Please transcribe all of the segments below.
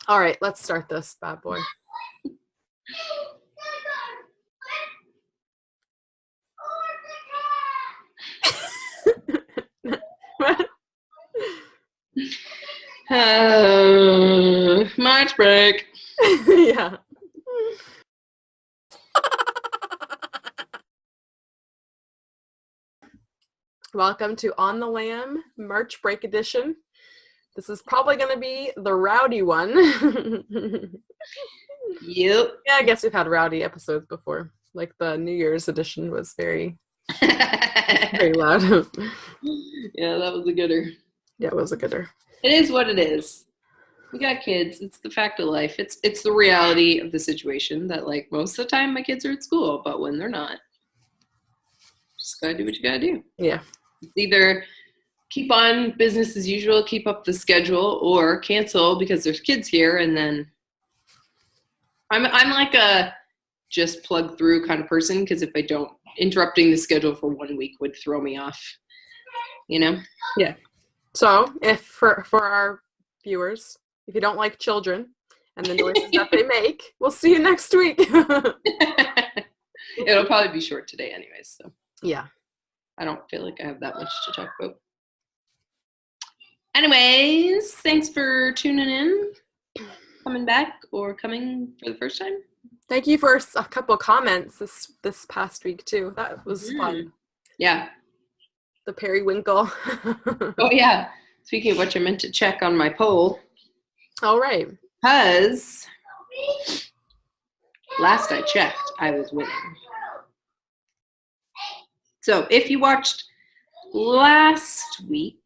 All right, let's start this bad boy. March break. Yeah. Welcome to On the Lam March Break Edition. This is probably going to be the rowdy one. Yep. Yeah, I guess we've had rowdy episodes before. Like the New Year's edition was very loud. Yeah, that was a gooder. Yeah, it was a gooder. It is what it is. We got kids. It's the fact of life. It's the reality of the situation that, like, most of the time my kids are at school, but when they're not, just gotta do what you gotta do. Yeah. It's either keep on business as usual, keep up the schedule, or cancel because there's kids here, and then I'm like a just plug through kind of person, because if I don't, interrupting the schedule for 1 week would throw me off, you know? Yeah. So if for our viewers, if you don't like children and the noises that they make, we'll see you next week. It'll probably be short today anyways, so yeah. I don't feel like I have that much to talk about. Anyways, thanks for tuning in, coming back, or coming for the first time. Thank you for a couple comments this past week too. That was fun. Yeah. The Periwinkle. Oh yeah. Speaking of which, I meant to check on my poll. All right. Because last I checked, I was winning. So if you watched last week,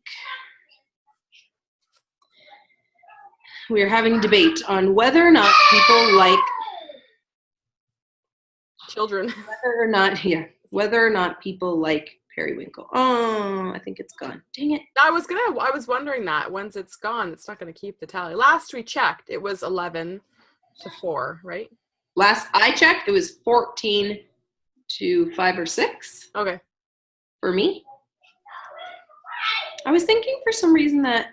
we were having a debate on whether or not people like children. Whether or not people like Periwinkle. Oh, I think it's gone. Dang it. I was wondering that once it's gone, it's not going to keep the tally. Last we checked, it was 11-4, right? Last I checked, it was 14-5 or 6. Okay. For me. I was thinking for some reason that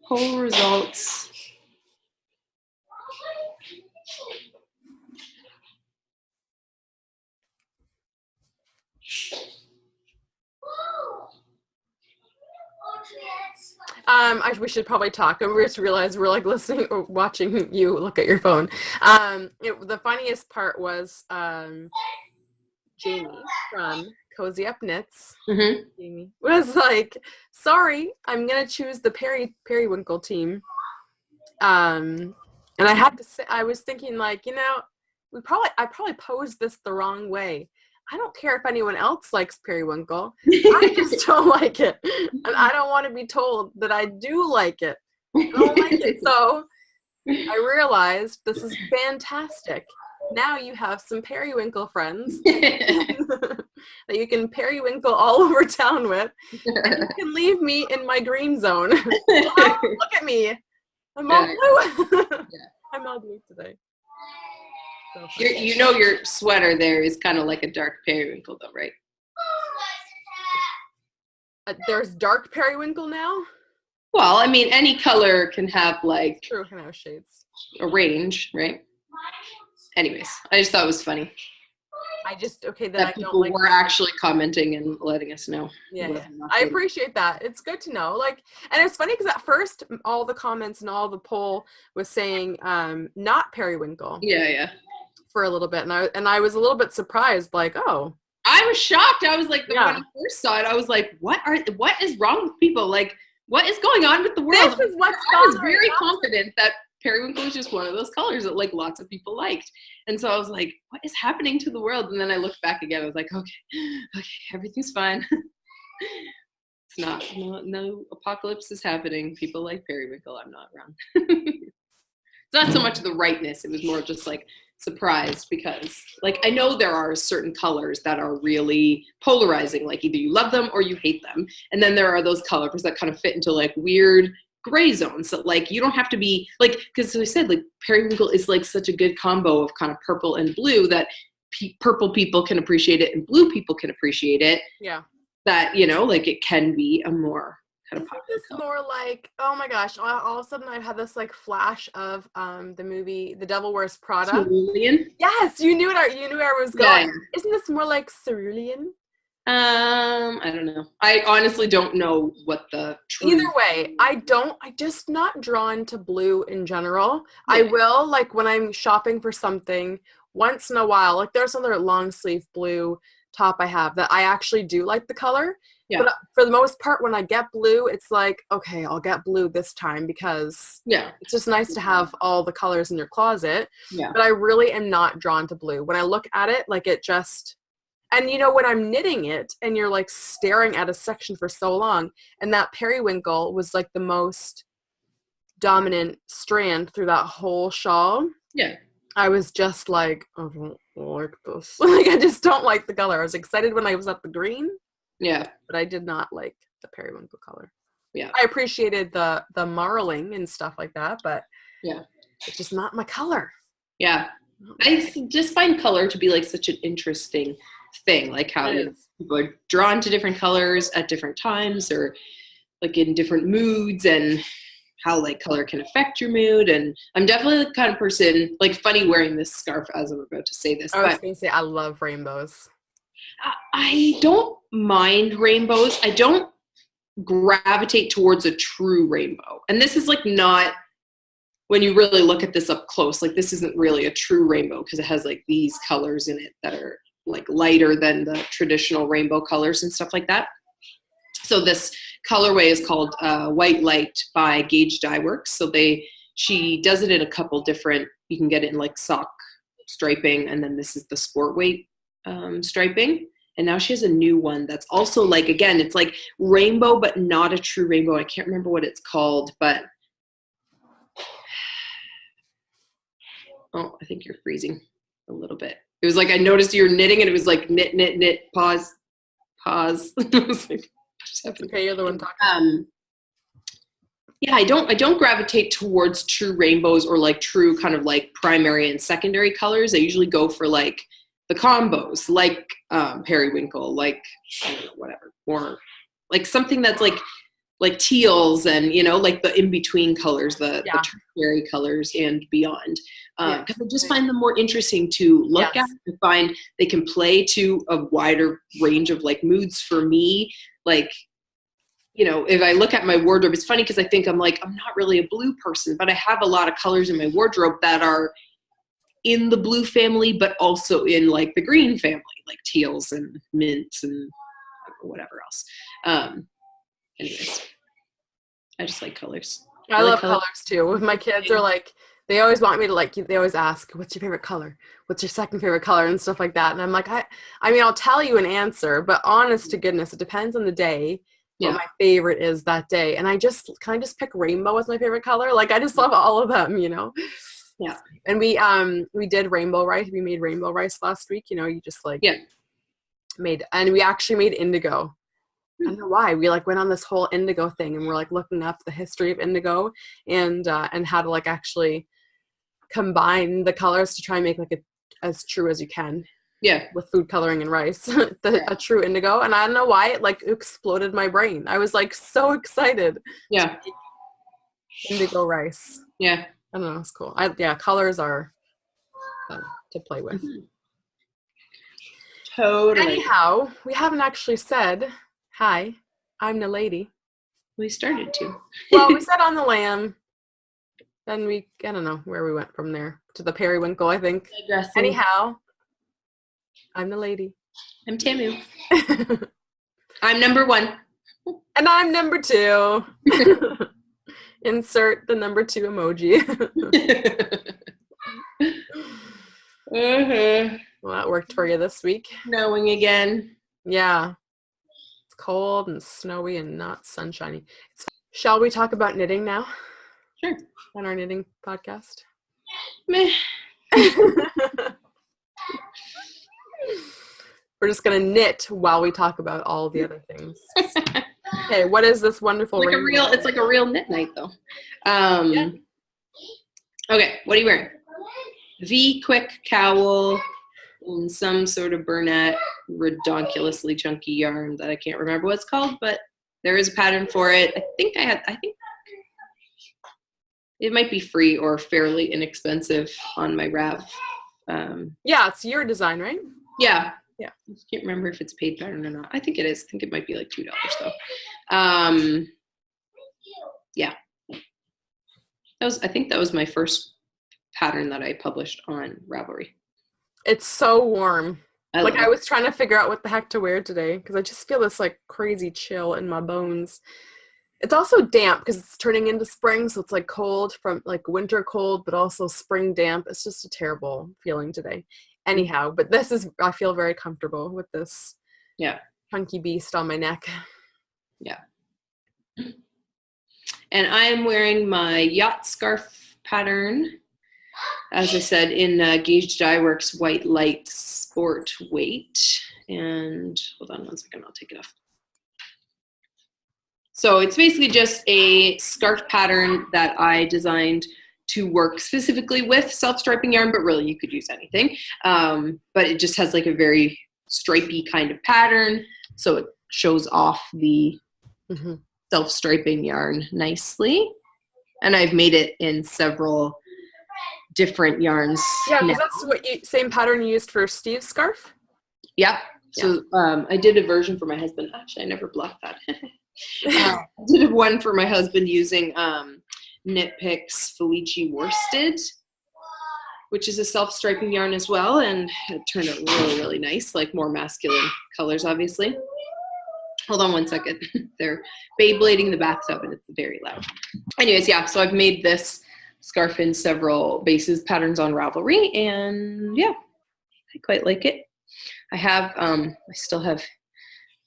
poll results we should probably talk. We just realized we're like listening or watching you look at your phone. The funniest part was Jamie from Cozy Up Knits. Mm-hmm. Jamie was like, "Sorry, I'm gonna choose the Periwinkle team." And I had to say, I was thinking, like, you know, I probably posed this the wrong way. I don't care if anyone else likes Periwinkle. I just don't like it. And I don't want to be told that I do like it. I don't like it. So I realized this is fantastic. Now you have some Periwinkle friends that you can Periwinkle all over town with. And you can leave me in my green zone. Oh, look at me. I'm all blue. I'm all blue today. So you know your sweater there is kind of like a dark periwinkle though, right? There's dark periwinkle now? Well, I mean, any color can have like true, can have shades. A range, right? Anyways, I just thought it was funny. That people were actually commenting and letting us know. Yeah. I appreciate that. It's good to know. Like, and it's funny because at first all the comments and all the poll was saying not periwinkle. Yeah. For a little bit, and I was a little bit surprised. Like, oh, I was shocked. I was like, when I first saw it, I was like, what is wrong with people? Like, what is going on with the world? This is what's I was very confident that periwinkle was just one of those colors that like lots of people liked. And so I was like, what is happening to the world? And then I looked back again. I was like, okay, everything's fine. It's not, no apocalypse is happening. People like periwinkle. I'm not wrong. It's not so much the rightness. It was more just like surprised because like I know there are certain colors that are really polarizing. Like either you love them or you hate them. And then there are those colors that kind of fit into like weird gray zones that like you don't have to be like, because as I said, like periwinkle is like such a good combo of kind of purple and blue that purple people can appreciate it and blue people can appreciate it. Yeah. That, you know, like it can be a more kind of Isn't popular this color. more like, oh my gosh, all of a sudden I've had this like flash of the movie The Devil Wears Prada. Cerulean? Yes, you knew where I was Yeah, going. Isn't this more like cerulean? I don't know. I honestly don't know what the true. Either way, I just not drawn to blue in general. Yeah. I will, like, when I'm shopping for something once in a while, like there's another long sleeve blue top I have that I actually do like the color. Yeah. But for the most part, when I get blue, it's like, okay, I'll get blue this time because it's just nice to have all the colors in your closet. Yeah. But I really am not drawn to blue. When I look at it, like it just, and you know, when I'm knitting it and you're like staring at a section for so long, and that periwinkle was like the most dominant strand through that whole shawl. Yeah. I was just like, I don't like this. Like, I just don't like the color. I was excited when I was at the green. Yeah. But I did not like the periwinkle color. Yeah. I appreciated the marling and stuff like that, but it's just not my color. Yeah. I just find color to be like such an interesting thing, like how people are drawn to different colors at different times or like in different moods, and how like color can affect your mood. And I'm definitely the kind of person, like, funny wearing this scarf as I'm about to say this. I was going to say, I love rainbows. I don't mind rainbows. I don't gravitate towards a true rainbow. And this is like not, when you really look at this up close, like this isn't really a true rainbow because it has like these colors in it that are like lighter than the traditional rainbow colors and stuff like that. So this colorway is called White Light by Gauge Dye Works. So she does it in a couple different, you can get it in like sock striping, and then this is the sport weight striping. And now she has a new one that's also like, again, it's like rainbow, but not a true rainbow. I can't remember what it's called, but oh, I think you're freezing a little bit. It was like, I noticed you were knitting and it was like knit, knit, knit, pause. I was like, okay, you're the one talking. Yeah, I don't gravitate towards true rainbows or like true kind of like primary and secondary colors. I usually go for like the combos, like periwinkle, like whatever, or like something that's like teals and, you know, like the in-between colors, the tertiary colors and beyond. Because I just find them more interesting to look at. I find they can play to a wider range of like moods for me. Like, you know, if I look at my wardrobe, it's funny because I think I'm not really a blue person, but I have a lot of colors in my wardrobe that are in the blue family, but also in like the green family, like teals and mints and whatever else. Anyways, I just like colors. I love colors too. My kids are like, they always want me to like, they always ask, what's your favorite color? What's your second favorite color? And stuff like that. And I'm like, I mean, I'll tell you an answer, but honest to goodness, it depends on the day what my favorite is that day. And can I just pick rainbow as my favorite color? Like, I just love all of them, you know? Yeah. And we did rainbow rice. We made rainbow rice last week. You know, you just like and we actually made indigo. I don't know why. We like went on this whole indigo thing and we're like looking up the history of indigo and how to like actually combine the colors to try and make like as true as you can. Yeah. With food coloring and rice. A true indigo. And I don't know why it like exploded my brain. I was like so excited. Yeah. Indigo rice. Yeah. I don't know. It's cool. Colors are fun to play with. Mm-hmm. Totally. Anyhow, we haven't actually said, hi, I'm NalediS. We started to. Well, we said on the lamb. Then I don't know where we went from there. To the periwinkle, I think. Anyhow, I'm NalediS. I'm Thamo. I'm number 1. And I'm number 2. Insert the number 2 emoji. Well, that worked for you this week. Snowing again. Yeah. It's cold and snowy and not sunshiny. Shall we talk about knitting now? Sure. On our knitting podcast? Meh. We're just going to knit while we talk about all the other things. Okay, what is this wonderful It's like a real knit night, though. Okay, what are you wearing? V-Quick Cowl and some sort of Burnett redonkulously chunky yarn that I can't remember what it's called, but there is a pattern for it. I think it might be free or fairly inexpensive on my Rav. Yeah, it's your design, right? Yeah. Yeah. I can't remember if it's a paid pattern or not. I think it is. I think it might be like $2 though. Yeah. I think that was my first pattern that I published on Ravelry. It's so warm. I was trying to figure out what the heck to wear today because I just feel this like crazy chill in my bones. It's also damp because it's turning into spring, so it's like cold from like winter cold, but also spring damp. It's just a terrible feeling today. Anyhow, but I feel very comfortable with this funky beast on my neck. Yeah. And I'm wearing my Yacht Scarf pattern, as I said, in Gauge Dye Works White Light Sport Weight. And hold on one second, I'll take it off. So it's basically just a scarf pattern that I designed to work specifically with self-striping yarn, but really you could use anything. But it just has like a very stripy kind of pattern, so it shows off the self-striping yarn nicely. And I've made it in several different yarns. Yeah, because that's same pattern you used for Steve's scarf? Yeah. So I did a version for my husband. Actually, I never blocked that. I did one for my husband using Knit Picks Felici Worsted, which is a self-striping yarn as well, and it turned out really, really nice, like more masculine colors, obviously. Hold on one second. They're Beyblading the bathtub, and it's very loud. Anyways, yeah, so I've made this scarf in several bases patterns on Ravelry, and yeah, I quite like it. I still have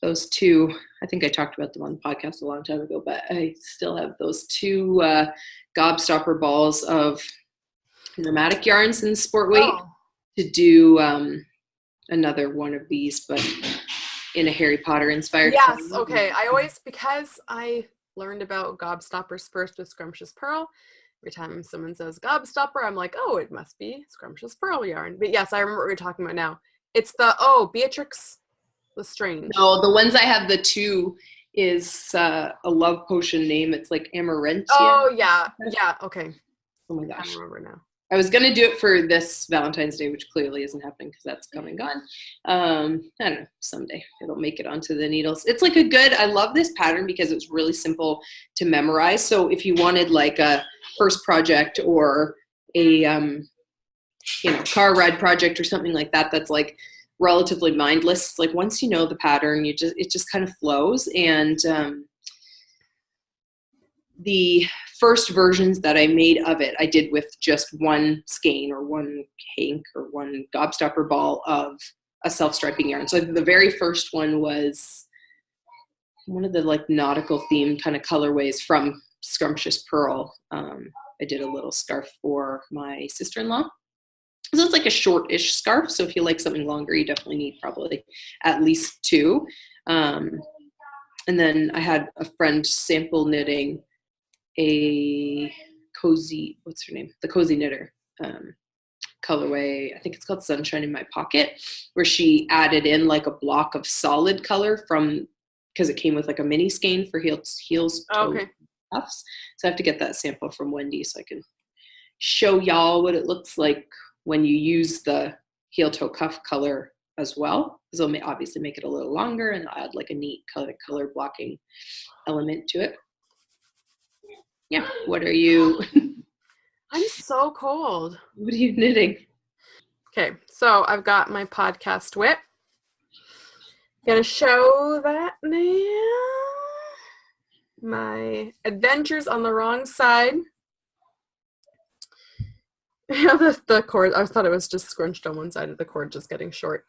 those two. I think I talked about them on the podcast a long time ago, but I still have those two gobstopper balls of pneumatic yarns in sport weight to do another one of these, but in a Harry Potter inspired. Yes, okay. Because I learned about gobstoppers first with Scrumptious Pearl. Every time someone says gobstopper, I'm like, oh, it must be Scrumptious Pearl yarn. But yes, I remember what you're talking about now. It's Beatrix Lestrange. No, the ones I have, the two is a love potion name. It's like Amarantia. Oh, yeah. Yeah, okay. Oh my gosh. I remember now. I was going to do it for this Valentine's Day, which clearly isn't happening because that's come and gone. I don't know, someday it'll make it onto the needles. It's like I love this pattern because it's really simple to memorize. So if you wanted like a first project or a, car ride project or something like that, that's like relatively mindless. Like once you know the pattern, it just kind of flows. And the first versions that I made of it, I did with just one skein or one hank or one gobstopper ball of a self-striping yarn. So the very first one was one of the like nautical themed kind of colorways from Scrumptious Pearl. I did a little scarf for my sister-in-law. So it's like a short-ish scarf. So if you like something longer, you definitely need probably at least two. And then I had a friend sample knitting a cozy, what's her name? The Cozy Knitter colorway. I think it's called Sunshine in My Pocket, where she added in like a block of solid color because it came with like a mini skein for heels, okay. Cuffs. So I have to get that sample from Wendy so I can show y'all what it looks like when you use the heel toe cuff color as well, because it'll obviously make it a little longer and add like a neat color blocking element to it. Yeah, what are you? I'm so cold. What are you knitting? Okay, so I've got my podcast whip. Gonna show that now. My Adventures on the Wrong Side. The cord, I thought it was just scrunched on one side of the cord, just getting short.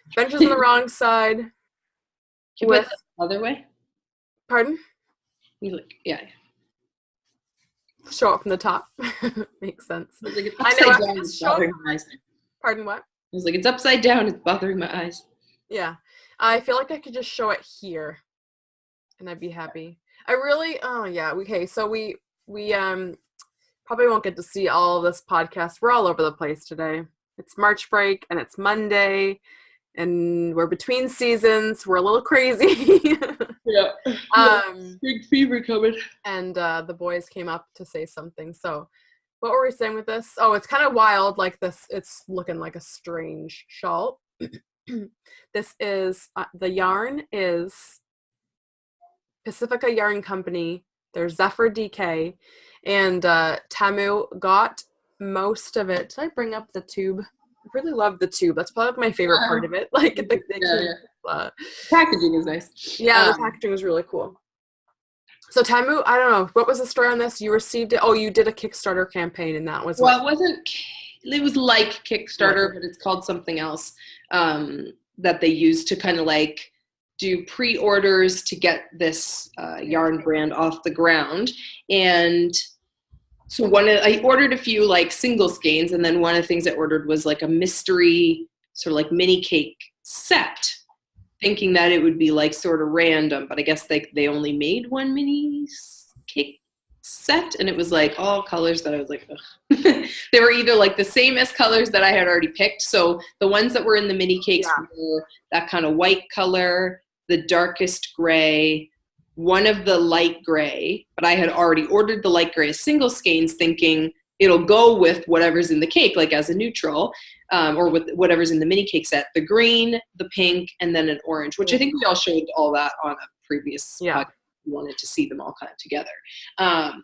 Adventures on the Wrong Side. Can you put it the other way? Pardon? You look, yeah. Show it from the top. Makes sense. I was like, it's upside down, it's bothering my eyes. Pardon what? I was like, it's upside down, it's bothering my eyes. Yeah. I feel like I could just show it here and I'd be happy. Okay, so we probably won't get to see all of this podcast. We're all over the place today. It's March break and it's Monday and we're between seasons. We're a little crazy. Yeah. Big fever coming. And the boys came up to say something. So what were we saying with this? Oh, it's kind of wild like this. It's looking like a strange shawl. This is, the yarn is Pacifica Yarn Company. There's Zephyr DK. And Thamo got most of it. Did I bring up the tube? I really love the tube. That's probably my favorite part of it. Like the Packaging is nice. Yeah, the packaging was really cool. So Thamo, I don't know, what was the story on this? You received it. Oh, you did a Kickstarter campaign, and that was well, it wasn't. It was like Kickstarter, but it's called something else that they use to kind of like do pre-orders to get this yarn brand off the ground. And so I ordered a few like single skeins, and then one of the things I ordered was like a mystery sort of like mini cake set, thinking that it would be like sort of random, but I guess they only made one mini cake set, and it was like all colors that I was like, ugh. They were either like the same as colors that I had already picked. So the ones that were in the mini cakes were that kind of white color, the darkest gray, one of the light gray, but I had already ordered the light gray as single skeins, thinking it'll go with whatever's in the cake, like as a neutral, or with whatever's in the mini cake set, the green, the pink, and then an orange, which I think we all showed all that on a previous podcast. We wanted to see them all kind of together.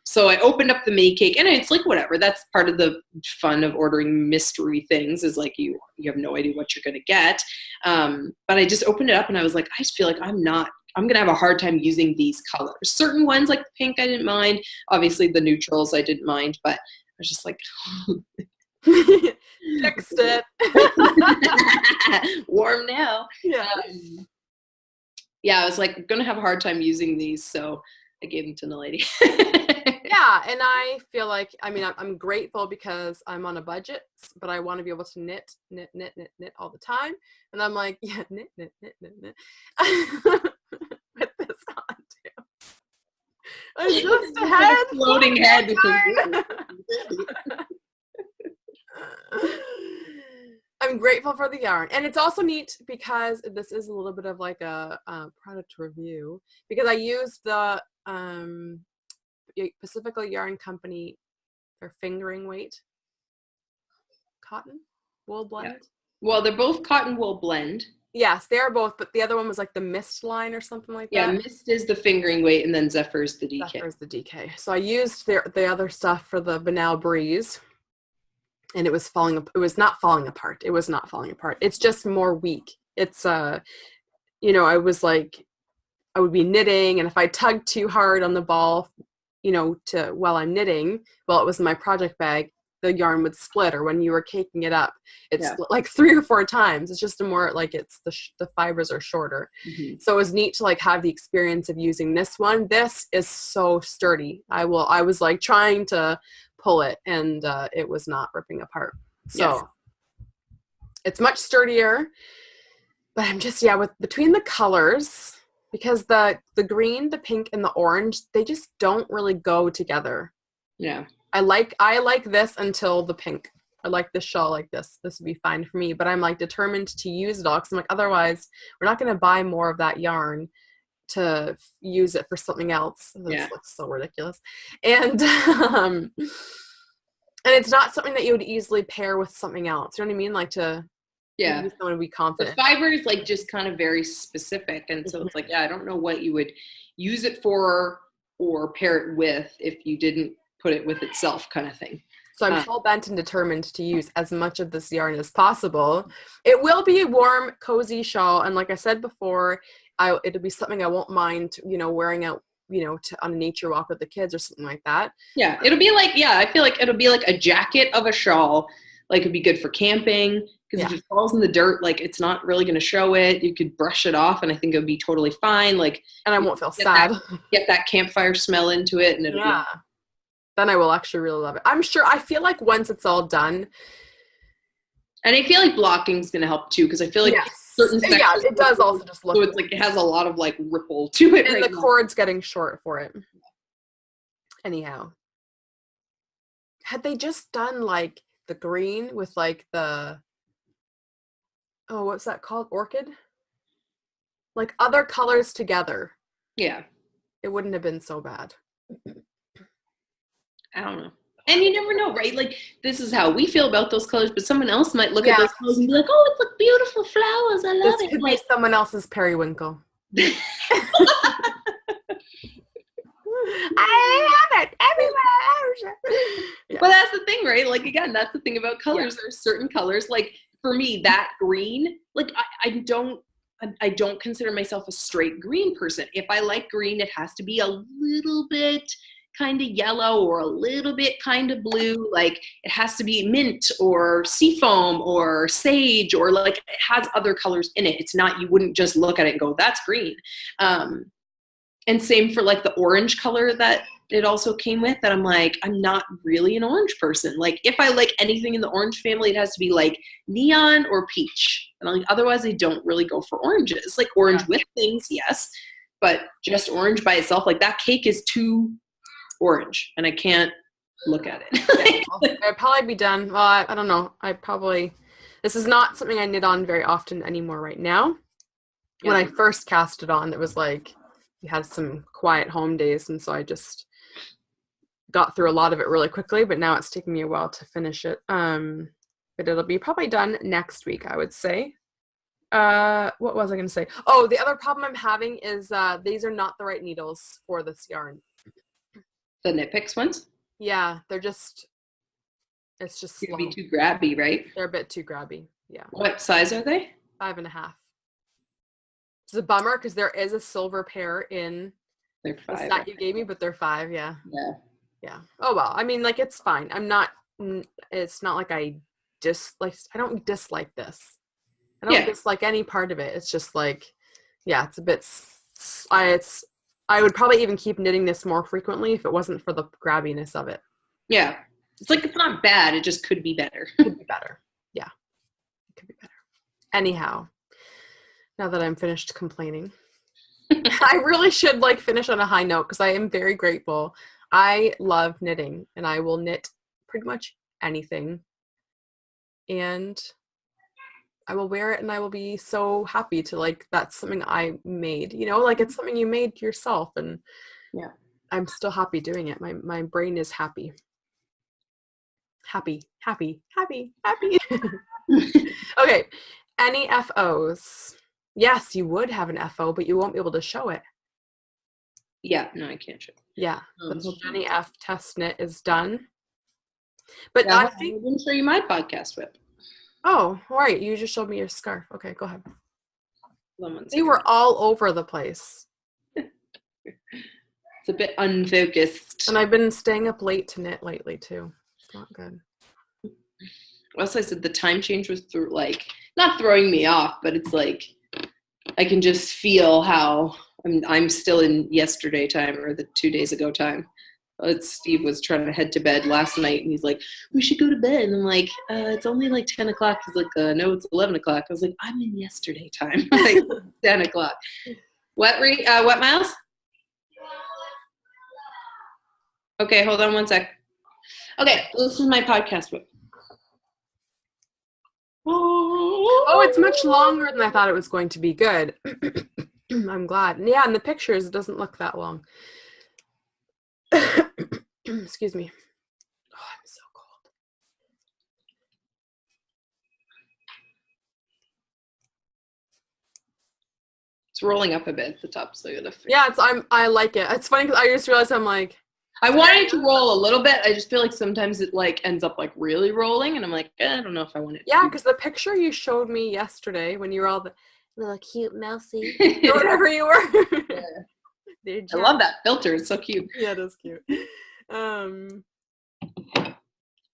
So I opened up the mini cake, and it's like, whatever, that's part of the fun of ordering mystery things, is like you have no idea what you're going to get. But I just opened it up, and I was like, I just feel like I'm going to have a hard time using these colors. Certain ones like the pink I didn't mind. Obviously the neutrals I didn't mind, but I was just like, fixed it. Warm now. Yeah. Yeah, I was like, I'm going to have a hard time using these, so I gave them to Naledi. Yeah, and I feel like, I mean, I'm grateful because I'm on a budget, but I want to be able to knit all the time. And I'm like, yeah, knit. Put this on too. I'm just a head. Floating head. I'm grateful for the yarn. And it's also neat because this is a little bit of like a product review, because I used the Pacifica Yarn Company, their fingering weight cotton wool blend. Yeah. Well, they're both cotton wool blend. Yes, they are both, but the other one was like the Mist line or something like that. Yeah, Mist is the fingering weight, and then Zephyr's the DK. Zephyr's the DK. So I used the other stuff for the Banal Breeze, and it was not falling apart. It was not falling apart. It's just more weak. It's I was like, I would be knitting, and if I tugged too hard on the ball, while I'm knitting, while it was in my project bag, the yarn would split, or when you were caking it up, it's split like 3 or 4 times. It's just more like it's the fibers are shorter. Mm-hmm. So it was neat to like have the experience of using this one. This is so sturdy. I was like trying to pull it, and it was not ripping apart. So it's much sturdier. But I'm just between the colors, because the green, the pink, and the orange, they just don't really go together. Yeah. I like this until the pink. I like this shawl like this. This would be fine for me, but I'm like determined to use it all, because I'm like, otherwise we're not going to buy more of that yarn to use it for something else. This looks so ridiculous. And and it's not something that you would easily pair with something else. You know what I mean? Like someone to be confident. The fiber is like just kind of very specific, and so it's like, I don't know what you would use it for or pair it with if you didn't put it with itself, kind of thing. So I'm hell bent and determined to use as much of this yarn as possible. It will be a warm, cozy shawl, and like I said before, it'll be something I won't mind, wearing out, on a nature walk with the kids or something like that. Yeah, it'll be like, I feel like it'll be like a jacket of a shawl. Like it'd be good for camping, because if it falls in the dirt, like it's not really going to show it. You could brush it off, and I think it would be totally fine. Like, and I won't feel sad. Get that campfire smell into it, and it'll be. Then I will actually really love it. I feel like once it's all done. And I feel like blocking is going to help too, because I feel like certain sections. Yeah, it does also just look. So it's like it has a lot of like ripple to it. And the cord's getting short for it. Anyhow. Had they just done like the green with like the oh, what's that called? Orchid? Like other colors together. Yeah. It wouldn't have been so bad. I don't know. And you never know, right? Like, this is how we feel about those colors, but someone else might look at those colors and be like, oh, it's like beautiful flowers. I love This it. could Like, be someone else's periwinkle. I have it everywhere. Yeah. But that's the thing, right? Like, again, that's the thing about colors. There's certain colors, like for me, that green, like I don't consider myself a straight green person. If I like green, it has to be a little bit kind of yellow or a little bit kind of blue. Like it has to be mint or seafoam or sage, or like it has other colors in it. It's not, you wouldn't just look at it and go, that's green. And same for like the orange color that it also came with, that I'm like, I'm not really an orange person. Like if I like anything in the orange family, it has to be like neon or peach. And like, otherwise I don't really go for oranges. Like orange with things, yes, but just orange by itself, like that cake is too orange and I can't look at it. I'd probably be done. Well, I don't know. This is not something I knit on very often anymore right now. Yeah. When I first cast it on, it was like, we had some quiet home days, and so I just got through a lot of it really quickly, but now it's taking me a while to finish it. But it'll be probably done next week, I would say. What was I going to say? Oh, the other problem I'm having is these are not the right needles for this yarn. The Knit Picks ones? Yeah, it's just slow. Be too grabby, right? They're a bit too grabby, yeah. What size are they? 5.5. It's a bummer because there is a silver pair in the set you gave me, but they're 5, yeah. Yeah. Oh well, I mean, like, it's fine. It's not like I don't dislike this. I don't dislike any part of it. It's just like, yeah, it's a bit, I would probably even keep knitting this more frequently if it wasn't for the grabbiness of it. Yeah. It's like, it's not bad. It just could be better. Could be better. Yeah. It could be better. Anyhow, now that I'm finished complaining, I really should like finish on a high note because I am very grateful. I love knitting and I will knit pretty much anything. And I will wear it and I will be so happy to, like, that's something I made, you know, like it's something you made yourself, and yeah, I'm still happy doing it. My brain is happy. Happy. Okay. Any FOs? Yes, you would have an FO, but you won't be able to show it. Yeah, no, I can't show it. Yeah, the Jenny F test knit is done. But yeah, I think I didn't show you my podcast whip. Oh, right. You just showed me your scarf. Okay, go ahead. You were all over the place. It's a bit unfocused. And I've been staying up late to knit lately too. It's not good. Also, I said the time change was not throwing me off, but it's like I can just feel how I'm still in yesterday time, or the 2 days ago time. Steve was trying to head to bed last night, and he's like, we should go to bed. And I'm like, it's only like 10 o'clock. He's like, no, it's 11 o'clock. I was like, I'm in yesterday time. Like 10 o'clock. What Miles? Okay, hold on one sec. Okay, this is my podcast whip. Oh, it's much longer than I thought it was going to be. Good. I'm glad. Yeah, in the pictures, it doesn't look that long. Excuse me. Oh, I'm so cold. It's rolling up a bit at the top, so yeah, I like it. It's funny because I just realized I'm like, I wanted it to roll a little bit. I just feel like sometimes it like ends up like really rolling, and I'm like, I don't know if I want it. Yeah, because the picture you showed me yesterday when you were all the little cute mousy or whatever you were. Yeah. I love that filter. It's so cute. Yeah, it is cute. It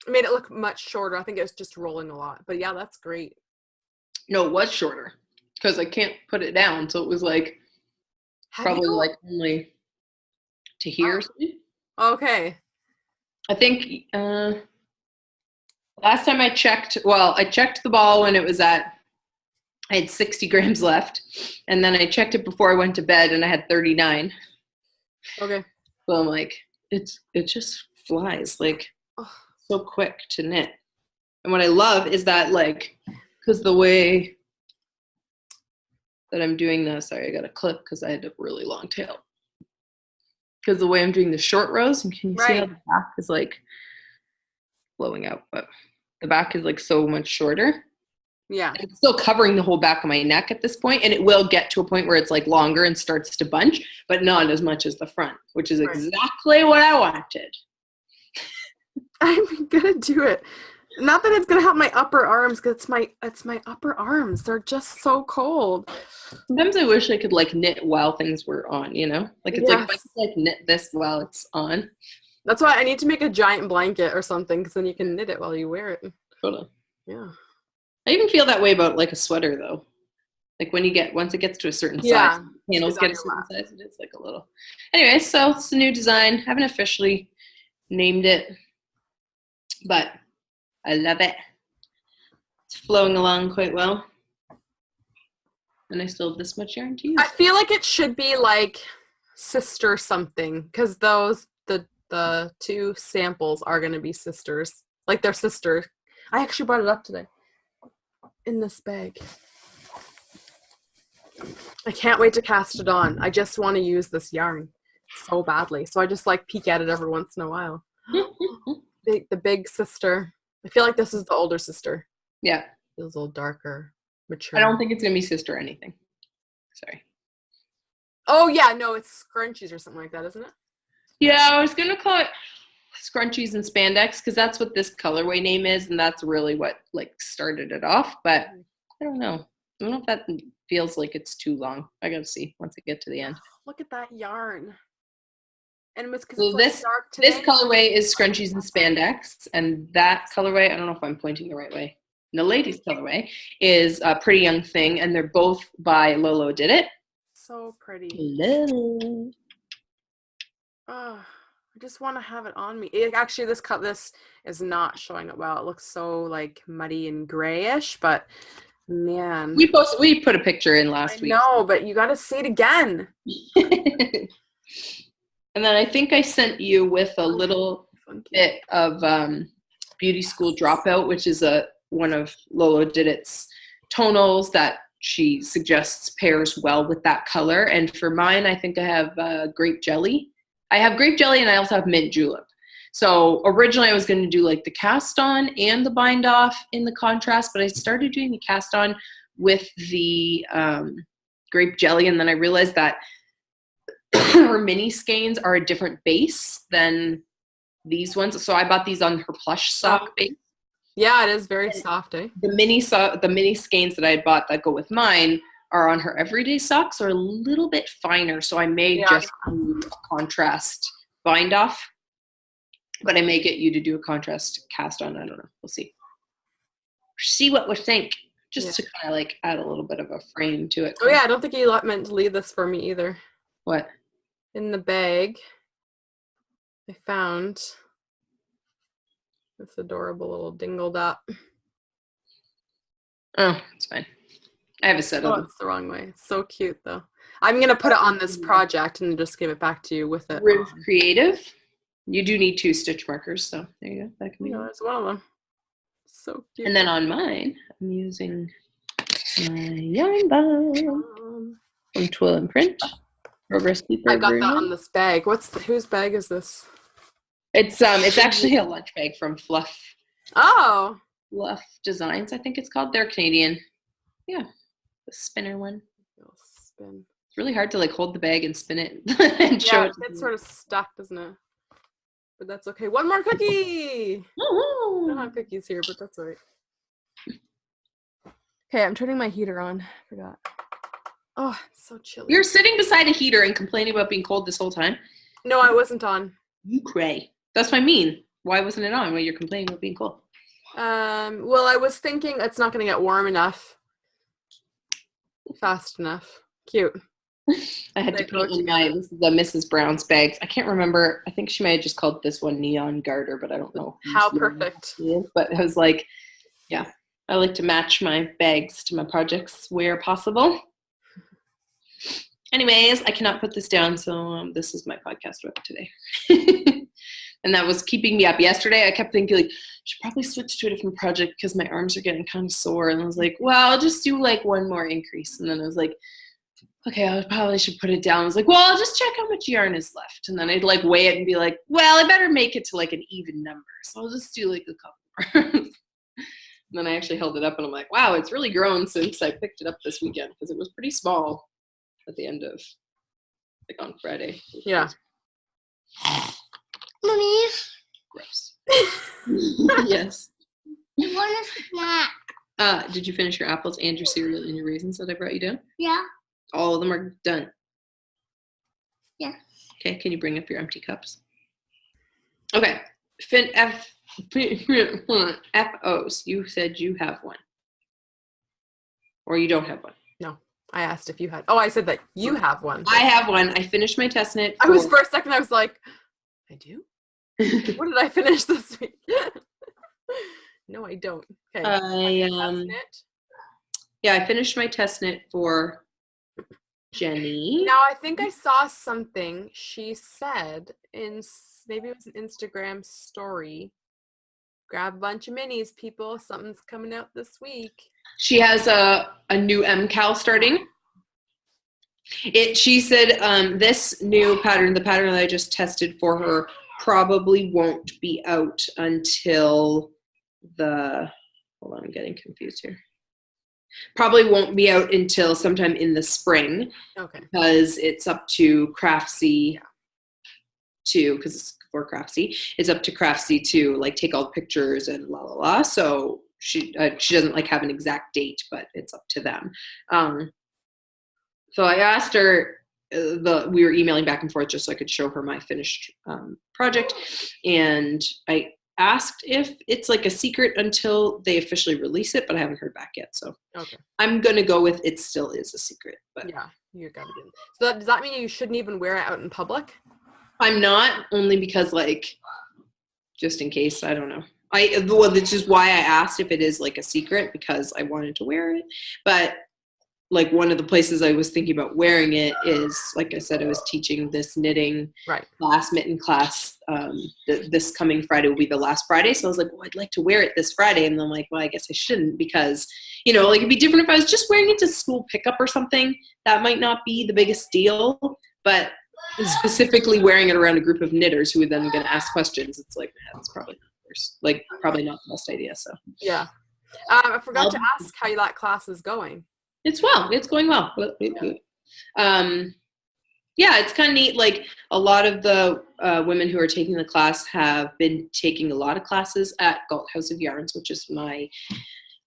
made it look much shorter. I think it was just rolling a lot. But yeah, that's great. No, it was shorter because I can't put it down. So it was like like only to here. Oh. Okay. I think last time I checked the ball when it was I had 60 grams left. And then I checked it before I went to bed and I had 39. Okay. So I'm like, it just flies like so quick to knit. And what I love is that, like, because the way that I'm doing the, sorry, I got a clip because I had a really long tail. Because the way I'm doing the short rows, and can you see how the back is like blowing out? But the back is like so much shorter. Yeah. It's still covering the whole back of my neck at this point, and it will get to a point where it's like longer and starts to bunch, but not as much as the front, which is exactly what I wanted. I'm gonna do it. Not that it's gonna help my upper arms, because it's my upper arms. They're just so cold. Sometimes I wish I could like knit while things were on, you know? Like it's like if I could like knit this while it's on. That's why I need to make a giant blanket or something, because then you can knit it while you wear it. Totally. Yeah. I even feel that way about like a sweater though. Like when you get, once it gets to a certain size, panels get a certain size, and it's like a little. Anyway, so it's a new design. Haven't officially named it, but I love it. It's flowing along quite well. And I still have this much yarn to use. I feel like it should be like sister something, because those, the two samples are going to be sisters. Like they're sisters. I actually brought it up today in this bag. I can't wait to cast it on. I just want to use this yarn so badly. So I just like peek at it every once in a while. The big sister. I feel like this is the older sister. Yeah. Feels a little darker, mature. I don't think it's going to be sister anything. Sorry. Oh, yeah. No, it's scrunchies or something like that, isn't it? Yeah, I was going to call it scrunchies and spandex because that's what this colorway name is, and that's really what like started it off. But I don't know. I don't know if that feels like it's too long. I got to see once I get to the end. Look at that yarn. And it was because so it's like dark today. This colorway is scrunchies and spandex, and that colorway, I don't know if I'm pointing the right way. NalediS colorway is a Pretty Young Thing, and they're both by Lolo Did It. So pretty. Hello. Oh, I just want to have it on me. Actually, this is not showing up well. It looks so like muddy and grayish, but man. We put a picture in last week. No, but you got to see it again. And then I think I sent you with a little bit of Beauty School Dropout, which is one of Lolo Did It's tonals that she suggests pairs well with that color. And for mine, I think I have Grape Jelly. I have Grape Jelly and I also have Mint Julep. So originally I was going to do like the cast on and the bind off in the contrast, but I started doing the cast on with the Grape Jelly, and then I realized that her mini skeins are a different base than these ones. So I bought these on her plush sock base. Yeah, it is very soft, eh? The mini skeins that I had bought that go with mine are on her everyday socks, are a little bit finer. So I may just do a contrast bind off, but I may get you to do a contrast cast on. I don't know. We'll see. See what we think. Just to kind of like add a little bit of a frame to it. Oh yeah, I don't think you meant to leave this for me either. What? In the bag, I found this adorable little dingle dot. Oh, it's fine. I have a set of them. It's the wrong way. It's so cute though. I'm going to put it on this project and just give it back to you with it. Riv Creative. You do need 2 stitch markers, so there you go. That can be there's one of them. So cute. And then on mine, I'm using my yarn bomb from Twill and Print. Progress Keeper. I got that on this bag. Whose bag is this? It's actually a lunch bag from Fluff. Oh. Fluff Designs, I think it's called. They're Canadian. Yeah. The spinner one. Spin. It's really hard to like hold the bag and spin it and show it. It's sort of stuck, doesn't it? But that's okay. One more cookie! Woo-hoo! I don't have cookies here, but that's all right. Okay, I'm turning my heater on. Forgot. Oh, it's so chilly. You're sitting beside a heater and complaining about being cold this whole time? No, I wasn't on. You cray. That's what I mean. Why wasn't it on when you're complaining about being cold? Well, I was thinking it's not going to get warm enough. Fast enough. Cute. I had to put in this is a Mrs. Brown's bags. I can't remember. I think she might have just called this one Neon Garter, but I don't know. How perfect. But I was like, yeah, I like to match my bags to my projects where possible. Anyways, I cannot put this down, so this is my podcast web today. And that was keeping me up. Yesterday, I kept thinking, like, I should probably switch to a different project because my arms are getting kind of sore. And I was like, well, I'll just do like one more increase. And then I was like, okay, I probably should put it down. I was like, well, I'll just check how much yarn is left. And then I'd like weigh it and be like, well, I better make it to like an even number. So I'll just do like a couple more. And then I actually held it up and I'm like, wow, it's really grown since I picked it up this weekend because it was pretty small at the end of, like on Friday. Yeah. Mommy, Gross. Yes. I want a snack. Did you finish your apples and your cereal and your raisins that I brought you down? Yeah. All of them are done. Yeah. Okay, can you bring up your empty cups? Okay. FOs. You said you have one. Or you don't have one. No. I asked if you had. Oh, I said that you have one. I have one. I finished my test knit. I was for a second, I was like, I do? What did I finish this week? No, I don't. Okay. I finished my test knit for Jenny. Now, I think I saw something she said in, maybe it was an Instagram story. Grab a bunch of minis, people. Something's coming out this week. She has a new Cowl starting. She said this new pattern, the pattern that I just tested for her, probably won't be out until hold on, I'm getting confused here. Probably won't be out until sometime in the spring. Okay. Because it's up to Craftsy because it's for Craftsy. It's up to Craftsy to like take all the pictures and la la la. So she doesn't like have an exact date, but it's up to them. So I asked her, we were emailing back and forth just so I could show her my finished project. And I asked if it's like a secret until they officially release it, but I haven't heard back yet. So okay. I'm going to go with it still is a secret. But yeah, you got it. So does that mean you shouldn't even wear it out in public? I'm not, only because like, just in case, I don't know. This is why I asked if it is like a secret, because I wanted to wear it. But like one of the places I was thinking about wearing it is, like I said, I was teaching this knitting class, mitten class. This coming Friday will be the last Friday. So I was like, well, I'd like to wear it this Friday. And I'm like, well, I guess I shouldn't because, like it'd be different if I was just wearing it to school pickup or something. That might not be the biggest deal. But specifically wearing it around a group of knitters who are then going to ask questions, it's like, that's probably probably not the best idea. So yeah. I forgot to ask how that class is going. It's going well. Yeah, it's kind of neat. Like a lot of the women who are taking the class have been taking a lot of classes at Galt House of Yarns, which is my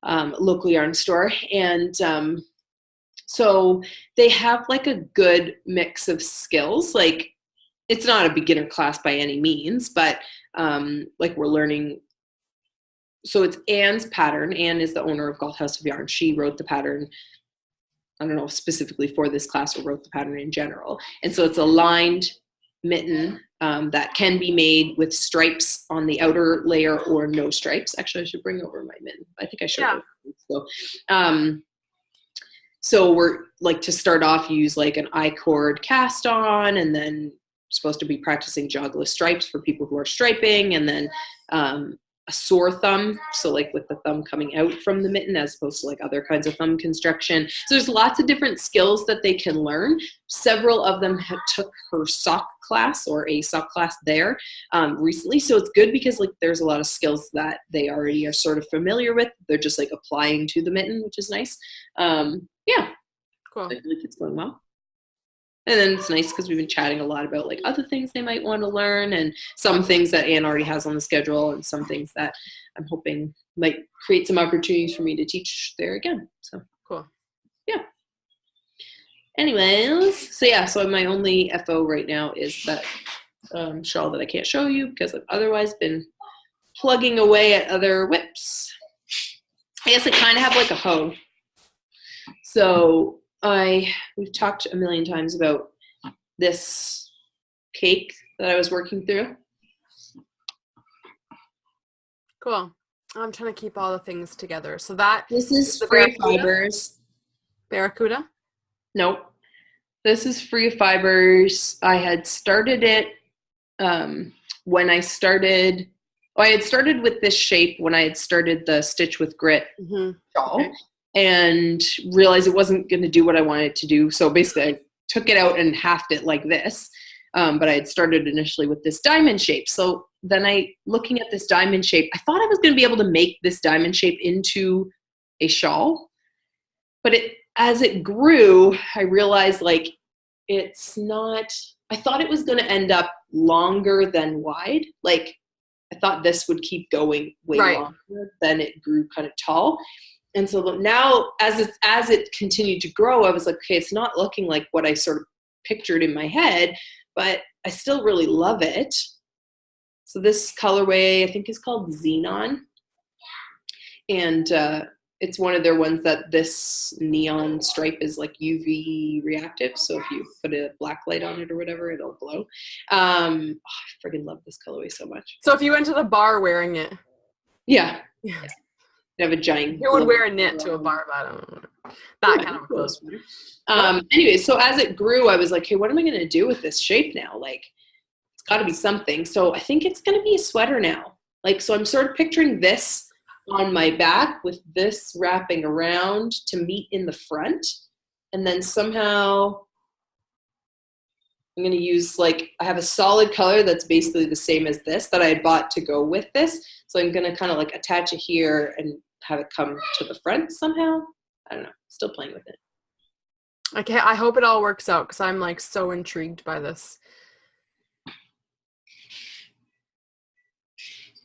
local yarn store. And so they have like a good mix of skills. Like it's not a beginner class by any means, but like we're learning. So it's Anne's pattern. Anne is the owner of Galt House of Yarn. She wrote the pattern, I don't know specifically for this class, or wrote the pattern in general. And so it's a lined mitten that can be made with stripes on the outer layer or no stripes. Actually, I should bring over my mitten. I think I should. Yeah. So we're like, to start off, you use like an I-cord cast on, and then supposed to be practicing jogless stripes for people who are striping, and then a sore thumb, so like with the thumb coming out from the mitten as opposed to like other kinds of thumb construction. So there's lots of different skills that they can learn. Several of them took her sock class or a sock class there recently. So it's good because like there's a lot of skills that they already are sort of familiar with. They're just like applying to the mitten, which is nice. Yeah, cool. I feel like it's going well. And then it's nice because we've been chatting a lot about like other things they might want to learn, and some things that Anne already has on the schedule, and some things that I'm hoping might create some opportunities for me to teach there again. So cool. Yeah. Anyways, so my only FO right now is that shawl that I can't show you because I've otherwise been plugging away at other whips. I guess I kind of have like a hoe. So we've talked a million times about this cake that I was working through. Cool. I'm trying to keep all the things together. So this is free of fibers. Barracuda? Nope. This is free of fibers. I had started it when I started, I had started with this shape when I had started the Stitch with Grit shawl. Okay. And realized it wasn't going to do what I wanted it to do. So basically I took it out and halved it like this. But I had started initially with this diamond shape. So then looking at this diamond shape, I thought I was going to be able to make this diamond shape into a shawl. But as it grew, I realized like it's not, I thought it was going to end up longer than wide. Like I thought this would keep going way longer than it grew kind of tall. And so now as it continued to grow, I was like, okay, it's not looking like what I sort of pictured in my head, but I still really love it. So this colorway, I think, is called Xenon. And it's one of their ones that this neon stripe is like UV reactive. So if you put a black light on it or whatever, it'll glow. I friggin' love this colorway so much. So if you went to the bar wearing it. Yeah. Have a giant. Who would wear a knit to a bar? I don't know. That kind of close. Anyway, so as it grew, I was like, hey, what am I going to do with this shape now? Like, it's got to be something. So I think it's going to be a sweater now. Like, so I'm sort of picturing this on my back with this wrapping around to meet in the front. And then somehow I'm going to use, like, I have a solid color that's basically the same as this that I had bought to go with this. So I'm going to kind of like attach it here and have it come to the front somehow. I don't know. Still playing with it. Okay, I hope it all works out because I'm like so intrigued by this.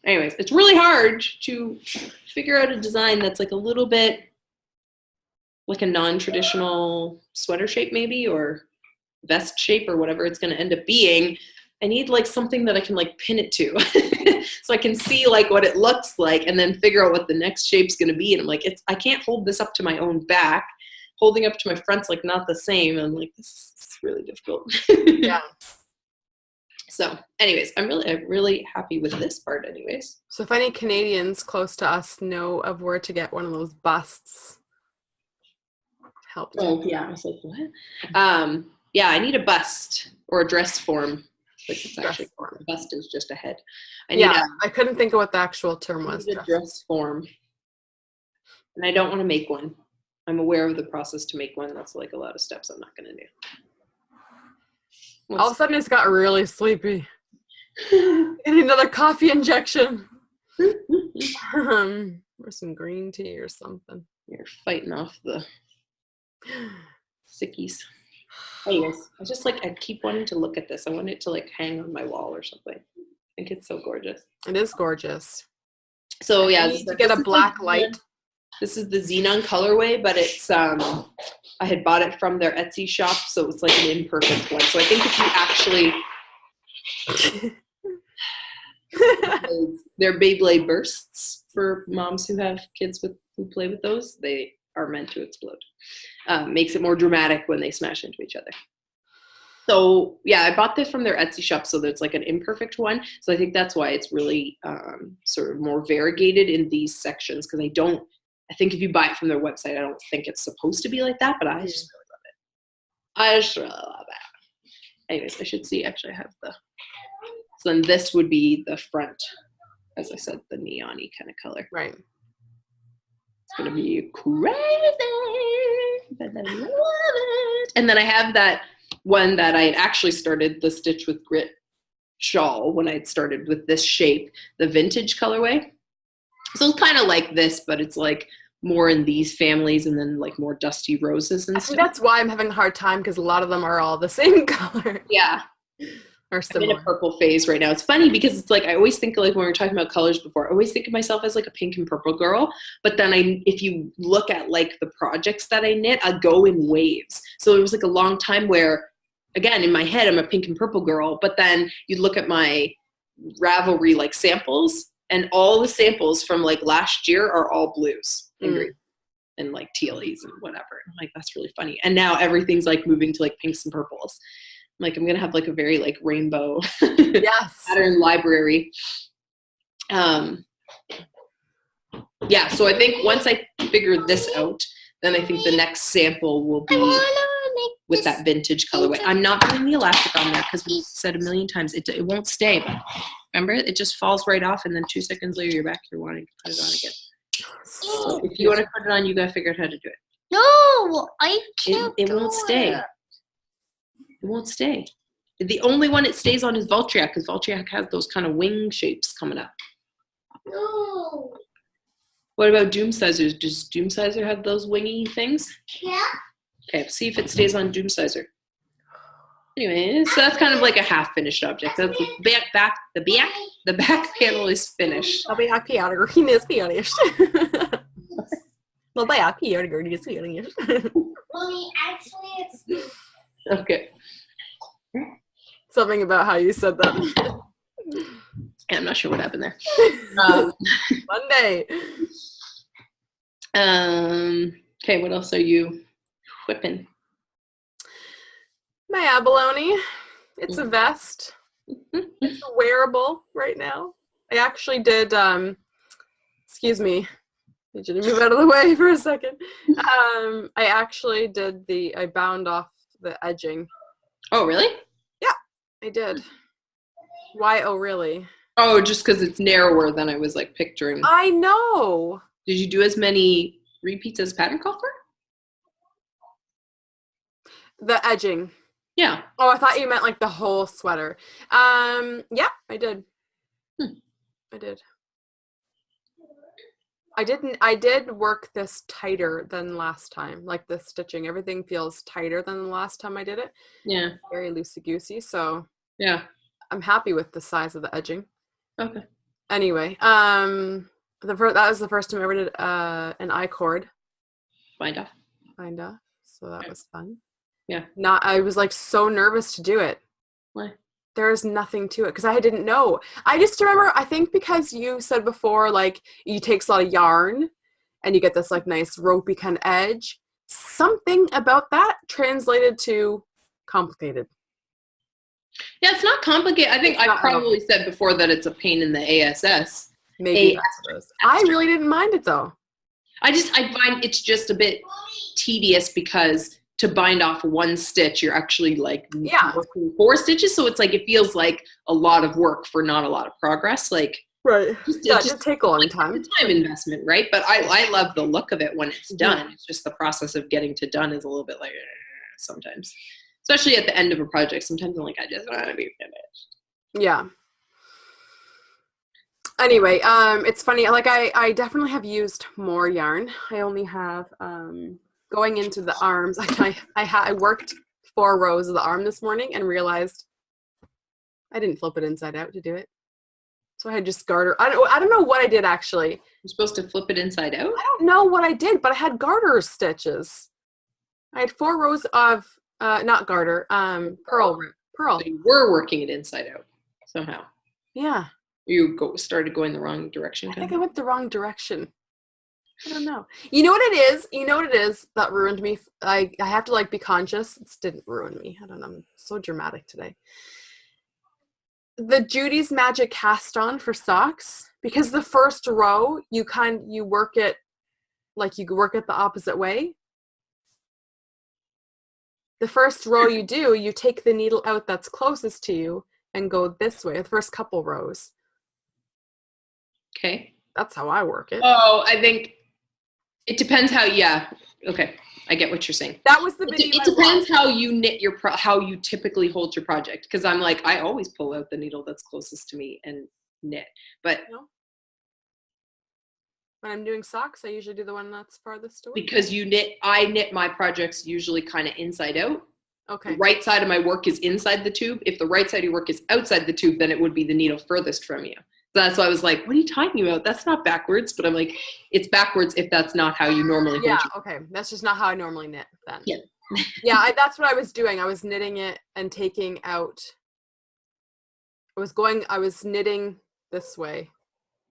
Anyways, it's really hard to figure out a design that's like a little bit like a non-traditional sweater shape maybe, or vest shape or whatever it's going to end up being. I need like something that I can like pin it to so I can see like what it looks like and then figure out what the next shape's going to be. And I'm like, I can't hold this up to my own back. Holding up to my front's like not the same. I'm like, this is really difficult. Yeah. So anyways, I'm really happy with this part anyways. So if any Canadians close to us know of where to get one of those busts, help. Oh yeah, I was like, what? Yeah, I need a bust or a dress form. Like it's actually a bust is just a head. I couldn't think of what the actual term was. A dress form. And I don't want to make one. I'm aware of the process to make one. That's like a lot of steps I'm not going to do. All of a sudden it's got really sleepy. I need another coffee injection. Or some green tea or something. You're fighting off the sickies. Anyways, I keep wanting to look at this. I want it to like hang on my wall or something. I think it's so gorgeous. It is gorgeous. So yeah, you need to get a black light. This is the Xenon colorway, but it's I had bought it from their Etsy shop, so it's like an imperfect one. So I think if you actually they're Beyblade bursts for moms who have kids who play with those. They are meant to explode. Makes it more dramatic when they smash into each other. So yeah, I bought this from their Etsy shop, so there's like an imperfect one. So I think that's why it's really sort of more variegated in these sections, because I think if you buy it from their website, I don't think it's supposed to be like that, but I just really love it. I just really love it. Anyways, I should see, actually I have so then this would be the front, as I said, the neon-y kind of color. Right. It's going to be crazy, but I love it. And then I have that one that I had actually started the Stitch with Grit shawl when I had started with this shape, the vintage colorway. So it's kind of like this, but it's like more in these families and then like more dusty roses and stuff. That's why I'm having a hard time, because a lot of them are all the same color. Yeah. Or similar. I'm in a purple phase right now. It's funny because it's like I always think, like when we were talking about colors before, I always think of myself as like a pink and purple girl. But then if you look at like the projects that I knit, I go in waves. So it was like a long time where, again, in my head, I'm a pink and purple girl. But then you look at my Ravelry like samples, and all the samples from like last year are all blues and green and like tealies and whatever. I'm like, that's really funny. And now everything's like moving to like pinks and purples. I'm like, I'm going to have like a very like rainbow pattern library. Yeah. So I think once I figure this out, then I think the next sample will be with that vintage colorway. I'm not putting the elastic on there because we said a million times it won't stay. But remember, it just falls right off, and then 2 seconds later, you're back here wanting to put it on again. So if you want to put it on, you gotta figure out how to do it. No, I can't. It won't stay. It won't stay. The only one it stays on is Valtryek, because Valtryek has those kind of wing shapes coming up. No. What about Doomsizer? Does Doomsizer have those wingy things? Yeah. Okay, see if it stays on Doomsizer. Anyway, so that's kind of like a half-finished object. That's the back panel is finished. The back panel is finished. The back panel is finished. Mommy, actually, it's. Okay. Something about how you said that. Yeah, I'm not sure what happened there. Monday. Okay, what else are you whipping? My Abalone. It's a vest. It's a wearable right now. I actually did, excuse me. Need you to move out of the way for a second. I actually did I bound off the edging. Oh, really? Yeah, I did. Why, oh, really? Oh, just because it's narrower than I was like picturing. I know. Did you do as many repeats as pattern call for? The edging. Yeah. Oh, I thought you meant like the whole sweater. Yeah, I did. I did. I did work this tighter than last time. Like the stitching, everything feels tighter than the last time I did it. Yeah. Very loosey-goosey, so yeah. I'm happy with the size of the edging. Okay. Anyway, that was the first time I ever did an I-cord. Bind off. So that was fun. Yeah. I was like so nervous to do it. Why? There's nothing to it because I didn't know. I just remember, I think because you said before, like, it takes a lot of yarn and you get this like nice ropey kind of edge. Something about that translated to complicated. Yeah, it's not complicated. I think I probably said before that it's a pain in the ASS. Maybe that's what it is. I really didn't mind it though. I find it's just a bit tedious because to bind off one stitch, you're actually like working 4 stitches. So it's like, it feels like a lot of work for not a lot of progress. Like, right. Just take a long time. Time investment, right? But I love the look of it when it's done. It's just the process of getting to done is a little bit like sometimes. Especially at the end of a project. Sometimes I'm like, I just want to be finished. Yeah. Anyway, it's funny. Like I definitely have used more yarn. I only have going into the arms. I worked 4 rows of the arm this morning and realized I didn't flip it inside out to do it. So I had just garter. I don't know what I did actually. You're supposed to flip it inside out? I don't know what I did, but I had garter stitches. I had 4 rows of not garter, pearl. So you were working it inside out somehow. Yeah. You started going the wrong direction. I think I went the wrong direction. I don't know. You know what it is? You know what it is that ruined me? I have to like be conscious. It didn't ruin me. I don't know. I'm so dramatic today. The Judy's Magic cast on for socks, because the first row you work it like you work it the opposite way. The first row you take the needle out that's closest to you and go this way, the first couple rows. Okay. That's how I work it. Oh, I think it depends how, okay. I get what you're saying. That was the video. It depends how you knit how you typically hold your project. Because I'm like, I always pull out the needle that's closest to me and knit. But when I'm doing socks, I usually do the one that's farthest away. Because I knit my projects usually kind of inside out. Okay. The right side of my work is inside the tube. If the right side of your work is outside the tube, then it would be the needle furthest from you. So that's why I was like, what are you talking about? That's not backwards. But I'm like, it's backwards if that's not how you normally hold your okay. That's just not how I normally knit then. Yeah. That's what I was doing. I was knitting it and taking out. I was knitting this way.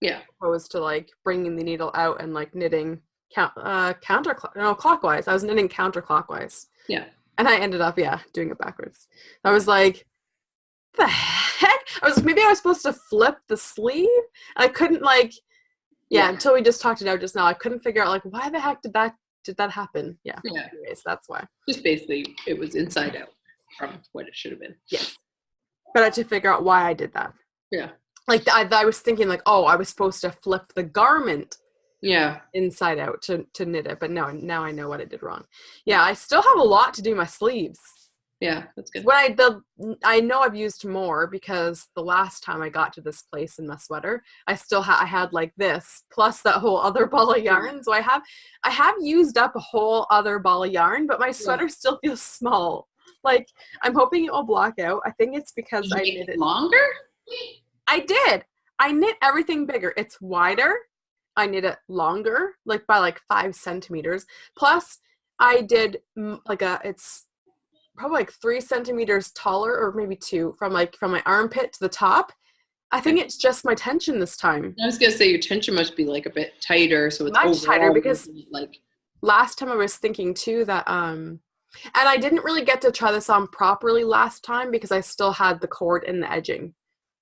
Yeah. Opposed to like bringing the needle out and like knitting clockwise. I was knitting counterclockwise. Yeah. And I ended up, doing it backwards. I was like, the heck? Maybe I was supposed to flip the sleeve. I couldn't until we just talked it out just now. I couldn't figure out like, why the heck did did that happen? Yeah. Yeah. Anyways, that's why. Just basically, it was inside out from what it should have been. Yes. But I had to figure out why I did that. Yeah. Like I was thinking like, oh, I was supposed to flip the garment Yeah. inside out to knit it, but no, now I know what I did wrong. Yeah, I still have a lot to do my sleeves. Yeah, that's good. When I know I've used more because the last time I got to this place in my sweater, I still I had like this plus that whole other ball of yarn. So I have used up a whole other ball of yarn, but my sweater still feels small. Like I'm hoping it will block out. I think it's because I knit it longer. I did. I knit everything bigger. It's wider. I knit it longer, like by like 5 centimeters. Plus, I did it's probably like 3 centimeters taller, or maybe 2, from my armpit to the top. I think it's just my tension this time. I was gonna say your tension must be like a bit tighter, so it's much tighter because like last time I was thinking too that and I didn't really get to try this on properly last time because I still had the cord in the edging.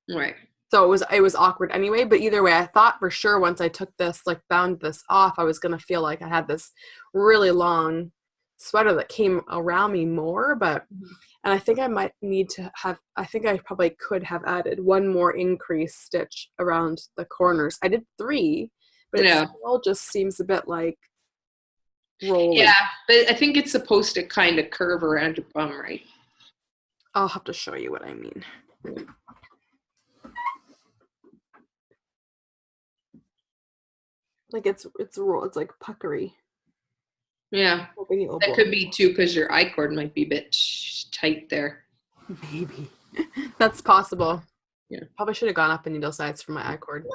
Right. So it was awkward anyway, but either way, I thought for sure once I took this, like bound this off, I was going to feel like I had this really long sweater that came around me more, and I think I might need to I think I probably could have added 1 more increased stitch around the corners. I did 3, but it still just seems a bit like rolling. Yeah, but I think it's supposed to kind of curve around your bum, right? I'll have to show you what I mean. Like it's like puckery. Yeah, that could be too because your I-cord might be a bit tight there. Maybe. That's possible. Yeah. Probably should have gone up in needle size for my I-cord.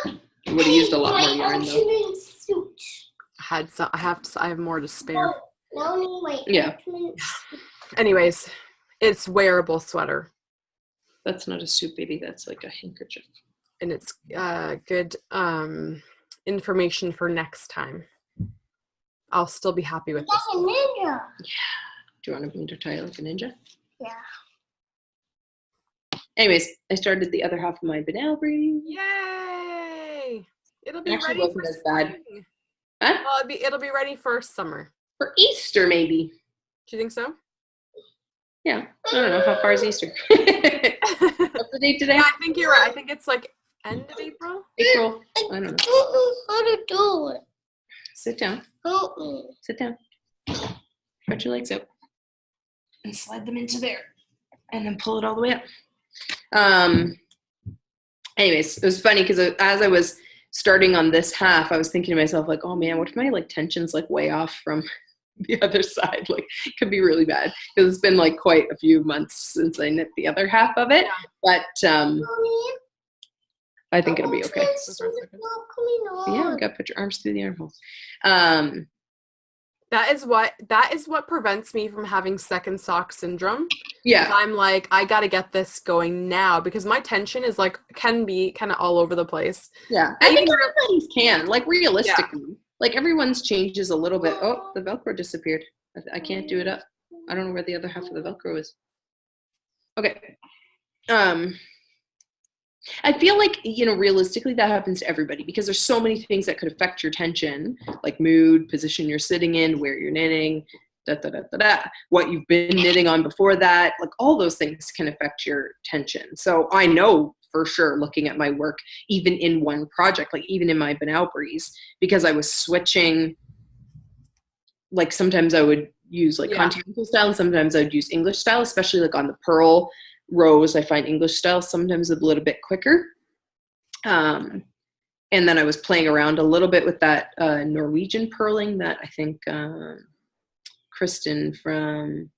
You would have used a lot more yarn though. I have more to spare. Yeah. Anyways, it's wearable sweater. That's not a soup baby, that's like a handkerchief. And it's good information for next time. I'll still be happy with this. Like a ninja. Yeah. Do you want me to tie it like a ninja? Yeah. Anyways, I started the other half of my banana breed. Yay! It'll be Actually ready wasn't for as bad. spring. Huh? Well, it'll be ready for summer. For Easter, maybe. Do you think so? Yeah. I don't know. How far is Easter? What's the date today? Yeah, I think you're right. I think it's like end of April. April. I don't know. I don't know how to do it. Sit down. Help me. Sit down. Stretch your legs out. And slide them into there. And then pull it all the way up. Anyways, it was funny because as I was starting on this half, I was thinking to myself, like, oh man, what if my like tension's like way off from the other side? Like, it could be really bad because it's been like quite a few months since I knit the other half of it. But I think it'll be okay. Yeah, you gotta put your arms through the armholes. That is what prevents me from having second sock syndrome. Yeah. I'm like, I gotta get this going now because my tension is like can be kind of all over the place. Yeah. I think everybody's can, like realistically. Yeah. Like everyone's changes a little bit. Oh, the Velcro disappeared. I can't do it up. I don't know where the other half of the Velcro is. Okay. I feel like, realistically that happens to everybody because there's so many things that could affect your tension, like mood, position you're sitting in, where you're knitting, what you've been knitting on before that, like all those things can affect your tension. So I know for sure looking at my work, even in one project, like even in my banal breeze, because I was switching, like sometimes I would use like continental style and sometimes I would use English style, especially like on the purl rows. I find English style sometimes a little bit quicker. And then I was playing around a little bit with that Norwegian purling that I think Kristen from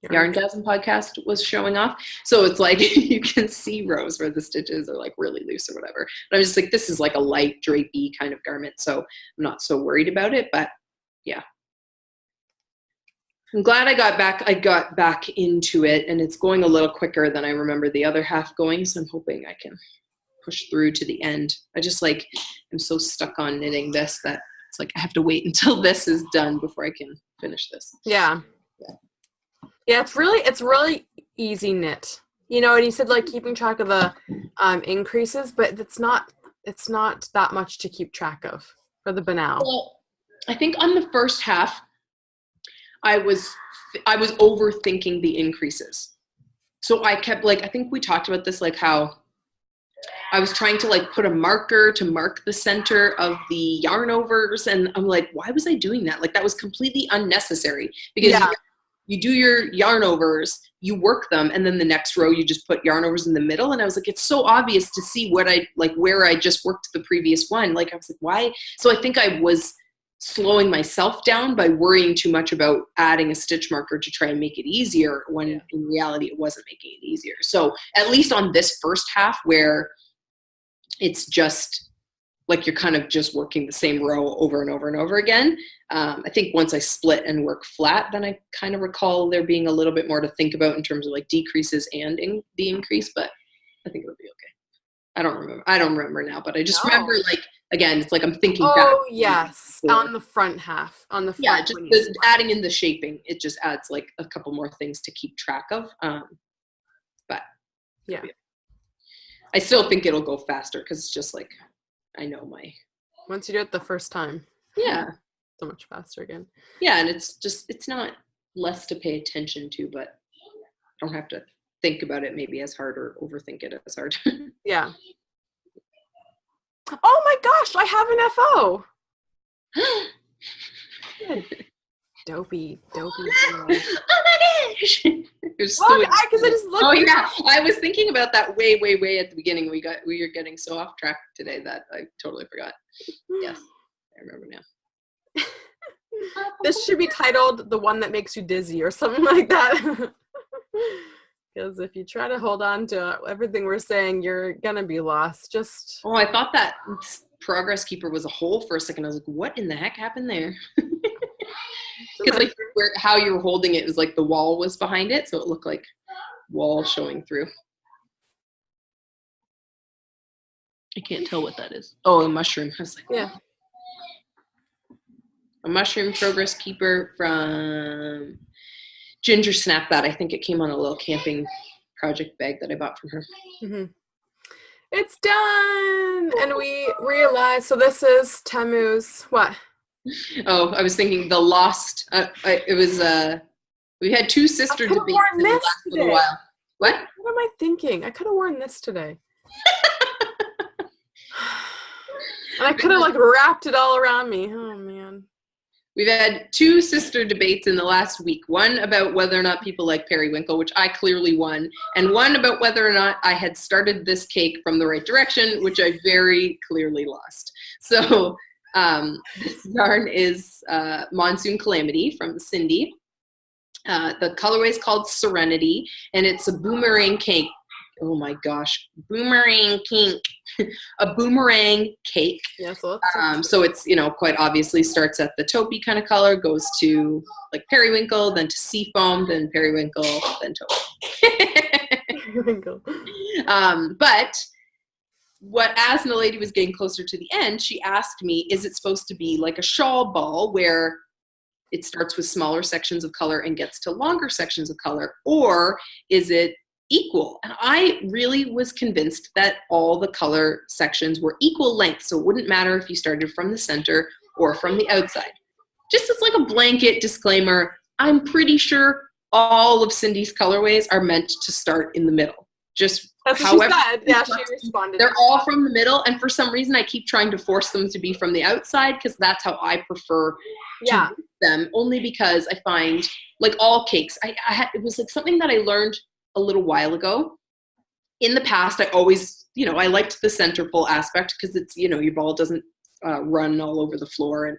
Yarngasm podcast was showing off. So it's like you can see rows where the stitches are like really loose or whatever. But I was just like, this is like a light drapey kind of garment, so I'm not so worried about it. But yeah. I'm glad I got back into it, and it's going a little quicker than I remember the other half going, so I'm hoping I can push through to the end. I just like I'm so stuck on knitting this that it's like I have to wait until this is done before I can finish this. Yeah, it's really easy knit. And you said like keeping track of the increases, but it's not that much to keep track of for the banal. Well, I think on the first half, I was overthinking the increases. So I kept like, I think we talked about this, like how I was trying to like put a marker to mark the center of the yarn overs. And I'm like, why was I doing that? Like that was completely unnecessary because you do your yarn overs, you work them, and then the next row you just put yarn overs in the middle. And I was like, it's so obvious to see what I like, where I just worked the previous one. Like I was like, why? So I think I was slowing myself down by worrying too much about adding a stitch marker to try and make it easier when in reality it wasn't making it easier. So at least on this first half where it's just like you're kind of just working the same row over and over and over again. I think once I split and work flat, then I kind of recall there being a little bit more to think about in terms of like decreases and the increase, but I think it'll be okay. I don't remember now, but I just remember like, again, it's like I'm thinking back. Oh, yes. On the front half. On the front. Yeah, just adding in the shaping. It just adds like a couple more things to keep track of. But yeah. I still think it'll go faster because it's just like, I know my. Once you do it the first time. Yeah. So much faster again. Yeah, and it's not less to pay attention to, but I don't have to think about it maybe as hard or overthink it as hard. Yeah. Oh my gosh, I have an FO. Good. Dopey. Oh my gosh. Because I just looked. Oh yeah, I was thinking about that way at the beginning. We were getting so off track today that I totally forgot. Yes, I remember now. This should be titled "The One That Makes You Dizzy" or something like that. Because if you try to hold on to everything we're saying, you're gonna be lost. Just. Oh, I thought that Progress Keeper was a hole for a second. I was like, what in the heck happened there? Because like how you were holding it was like the wall was behind it, so it looked like wall showing through. I can't tell what that is. Oh, a mushroom. I was like, yeah. A mushroom Progress Keeper from Gingersnap Bad. I think it came on a little camping project bag that I bought from her. Mm-hmm. It's done! And we realized, so this is Thamo's, what? Oh, I was thinking the lost, it was, we had two sister debates in the last little while. What? What am I thinking? I could have worn this today. And I could have like wrapped it all around me. Oh man. We've had two sister debates in the last week. One about whether or not people like Periwinkle, which I clearly won, and one about whether or not I had started this cake from the right direction, which I very clearly lost. So this yarn is Monsoon Calamity from Cindy. The colorway is called Serenity, and it's a boomerang cake. Oh my gosh, boomerang cake. A boomerang cake. Yeah, so it's, you know, quite obviously starts at the taupey kind of color, goes to like Periwinkle, then to Seafoam, then Periwinkle, then taupe. But as Naledi was getting closer to the end, she asked me, is it supposed to be like a shawl ball where it starts with smaller sections of color and gets to longer sections of color, or is it equal? And I really was convinced that all the color sections were equal length, so it wouldn't matter if you started from the center or from the outside. Just as like a blanket disclaimer, I'm pretty sure all of Cindy's colorways are meant to start in the middle. Just that's what however she said. Yeah, she responded. They're all from the middle, and for some reason I keep trying to force them to be from the outside because that's how I prefer to do them, only because I find like all cakes, it was like something that I learned a little while ago. In the past, I always, you know, I liked the center pull aspect because it's, you know, your ball doesn't run all over the floor and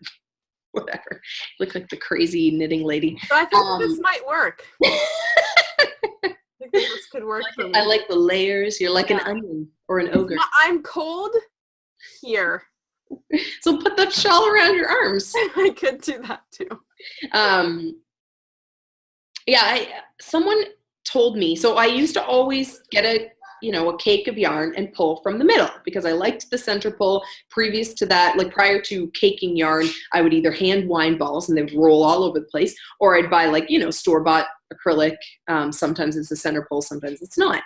whatever. Look like the crazy knitting lady. So I think this might work. I think this could work for me. I like the layers. You're like an onion or an ogre. I'm cold here. So put the shawl around your arms. I could do that too. Someone told me, so I used to always get a cake of yarn and pull from the middle because I liked the center pull. Previous to that, like prior to caking yarn, I would either hand wind balls and they would roll all over the place, or I'd buy like, you know, store-bought acrylic. Sometimes it's a center pull, sometimes it's not.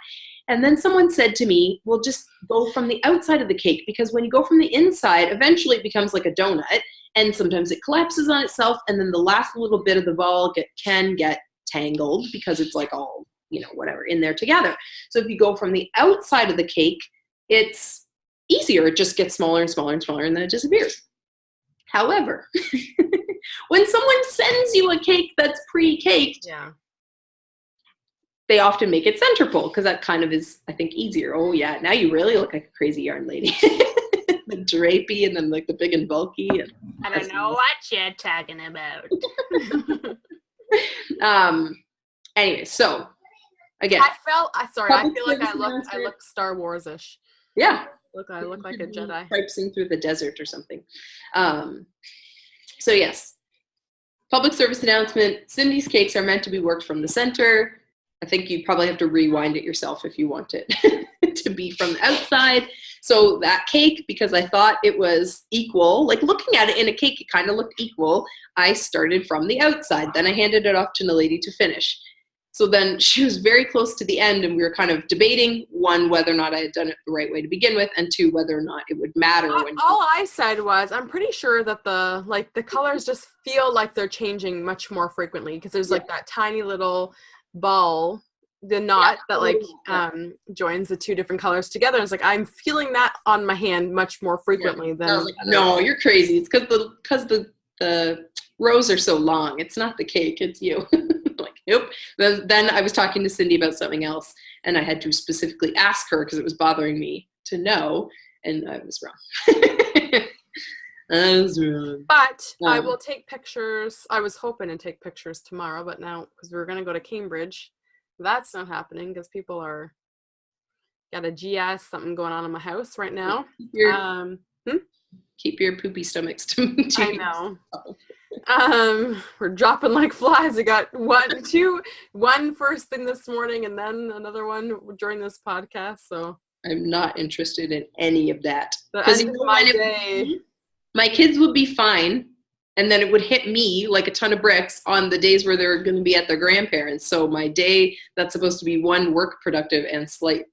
And then someone said to me, well, just go from the outside of the cake, because when you go from the inside, eventually it becomes like a donut, and sometimes it collapses on itself, and then the last little bit of the ball can get tangled because it's like all, whatever, in there together. So if you go from the outside of the cake, it's easier. It just gets smaller and smaller and smaller, and then it disappears. However, when someone sends you a cake that's pre-caked, they often make it center pull, because that kind of is, I think, easier. Oh yeah, now you really look like a crazy yarn lady. The drapey, and then like the big and bulky. And I don't know what you're talking about. Anyway, so again, I feel like I look Star Wars-ish. Yeah. I look like a Jedi. Traipsing through the desert or something. So yes, public service announcement. Cindy's cakes are meant to be worked from the center. I think you probably have to rewind it yourself if you want it to be from the outside. So that cake, because I thought it was equal, like looking at it in a cake, it kind of looked equal. I started from the outside. Then I handed it off to NalediS to finish. So then she was very close to the end, and we were kind of debating, one, whether or not I had done it the right way to begin with, and two, whether or not it would matter. All I said was, I'm pretty sure that the colors just feel like they're changing much more frequently, because there's like that tiny little ball, the knot that joins the two different colors together. It's like I'm feeling that on my hand much more frequently than. I was like, no, you're crazy. It's because the rows are so long. It's not the cake, it's you. Like, nope. Then I was talking to Cindy about something else, and I had to specifically ask her because it was bothering me to know, and I was wrong. I was wrong. But I will take pictures. I was hoping to take pictures tomorrow, but now, because we were going to go to Cambridge, that's not happening because people are got a GS, something going on in my house right now. Keep your poopy stomachs to I know. We're dropping like flies. I got one first thing this morning, and then another one during this podcast. So I'm not interested in any of that. Because my kids would be fine, and then it would hit me like a ton of bricks on the days where they're going to be at their grandparents. So my day that's supposed to be one, work productive and slightly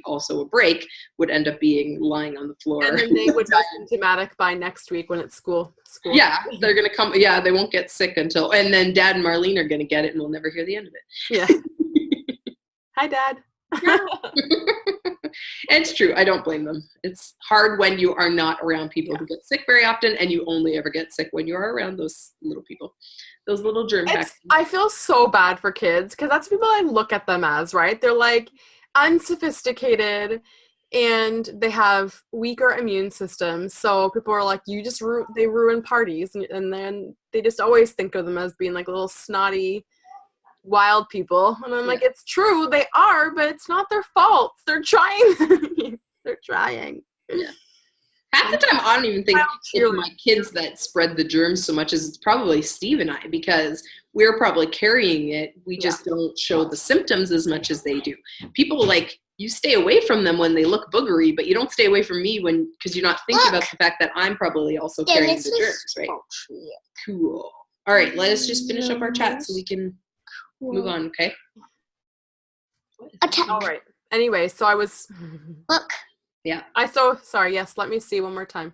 also a break, would end up being lying on the floor. And then they would be symptomatic by next week when it's school. Yeah, they're going to come. Yeah, they won't get sick until, and then Dad and Marlene are going to get it, and we'll never hear the end of it. Yeah. Hi, Dad. And it's true. I don't blame them. It's hard when you are not around people who get sick very often, and you only ever get sick when you are around those little people, those little germ packs. I feel so bad for kids, because that's people I look at them as, right? They're like unsophisticated, and they have weaker immune systems. So people are like, they ruin parties, and then they just always think of them as being like little snotty wild people. And I'm like, it's true, they are, but it's not their fault. They're trying. They're trying. Yeah. Half the time, I don't even think it's my kids that spread the germs so much as it's probably Steve and I, because we're probably carrying it. We just don't show the symptoms as much as they do. People you stay away from them when they look boogery, but you don't stay away from me because you're not thinking about the fact that I'm probably also carrying the germs, right? Cool. All right, let us just finish up our chat so we can move on, okay? Attack. All right. Anyway, so I was. Look. Yeah. Sorry. Yes, let me see one more time.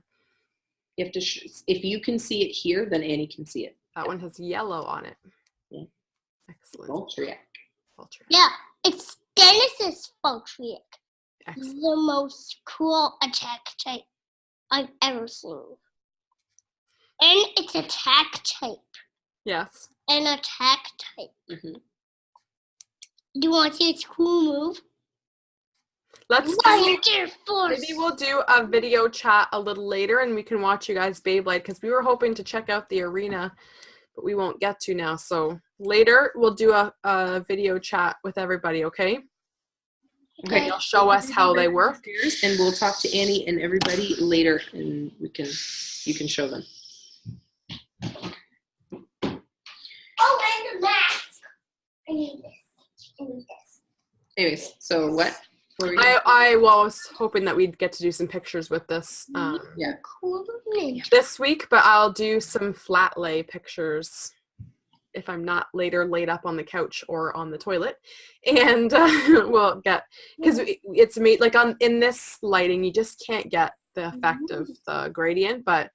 You have to. If you can see it here, then Annie can see it. That one has yellow on it. Yeah. Excellent. Voltriac. Yeah, it's Dennis's Voltriac. The most cool attack type I've ever seen. And it's attack type. Yes. An attack type. Mm-hmm. Do you want to see its cool move? Maybe we'll do a video chat a little later, and we can watch you guys Beyblade, because we were hoping to check out the arena, but we won't get to now. So later we'll do a video chat with everybody, okay? Okay. You'll show us how they work, and we'll talk to Annie and everybody later, and you can show them. Oh, and the mask. I need this. I need this. Anyways, so what? I was hoping that we'd get to do some pictures with this Cool. this week, but I'll do some flat lay pictures if I'm not later laid up on the couch or on the toilet. And we'll get, because it's made like in this lighting, you just can't get the effect of the gradient. But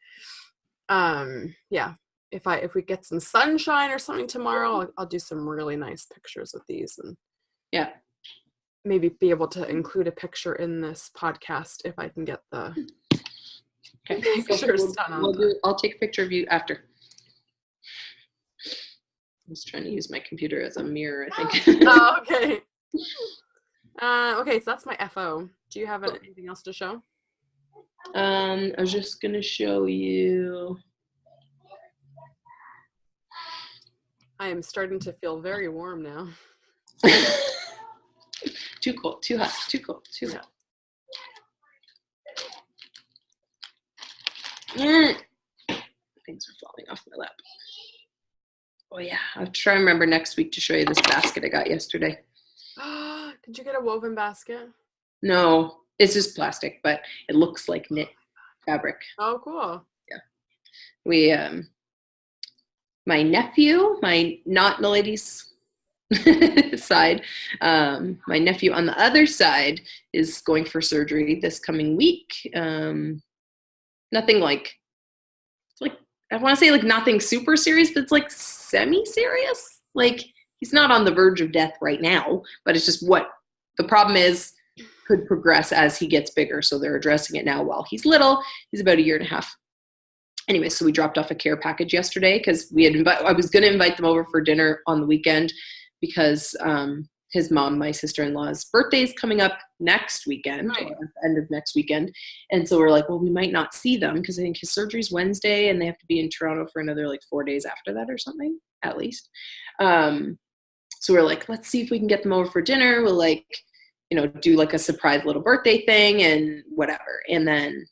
yeah, if we get some sunshine or something tomorrow, I'll do some really nice pictures with these, and Yeah. maybe be able to include a picture in this podcast if I can get the pictures done. I'll take a picture of you after. I was trying to use my computer as a mirror, I think. Oh, okay. Okay, so that's my FO. Do you have anything else to show? I was just gonna show you. I am starting to feel very warm now. Too cold, too hot, too cold, too hot. Things are falling off my lap. Oh yeah, I'll try and remember next week to show you this basket I got yesterday. Did you get a woven basket? No, it's just plastic, but it looks like knit fabric. Oh, cool. Yeah. We, my nephew, my not NalediS side, my nephew on the other side is going for surgery this coming week. Nothing like, I want to say like nothing super serious, but it's like semi-serious. Like he's not on the verge of death right now, but it's just what the problem is could progress as he gets bigger. So they're addressing it now while he's little. He's about 1.5 years. Anyway, so we dropped off a care package yesterday because I was going to invite them over for dinner on the weekend because his mom, my sister-in-law's birthday is coming up next weekend, right, or at the end of next weekend. And so we're like, well, we might not see them because I think his surgery's Wednesday and they have to be in Toronto for another like 4 days after that or something, at least. So we're like, let's see if we can get them over for dinner. We'll like, do like a surprise little birthday thing and whatever. And then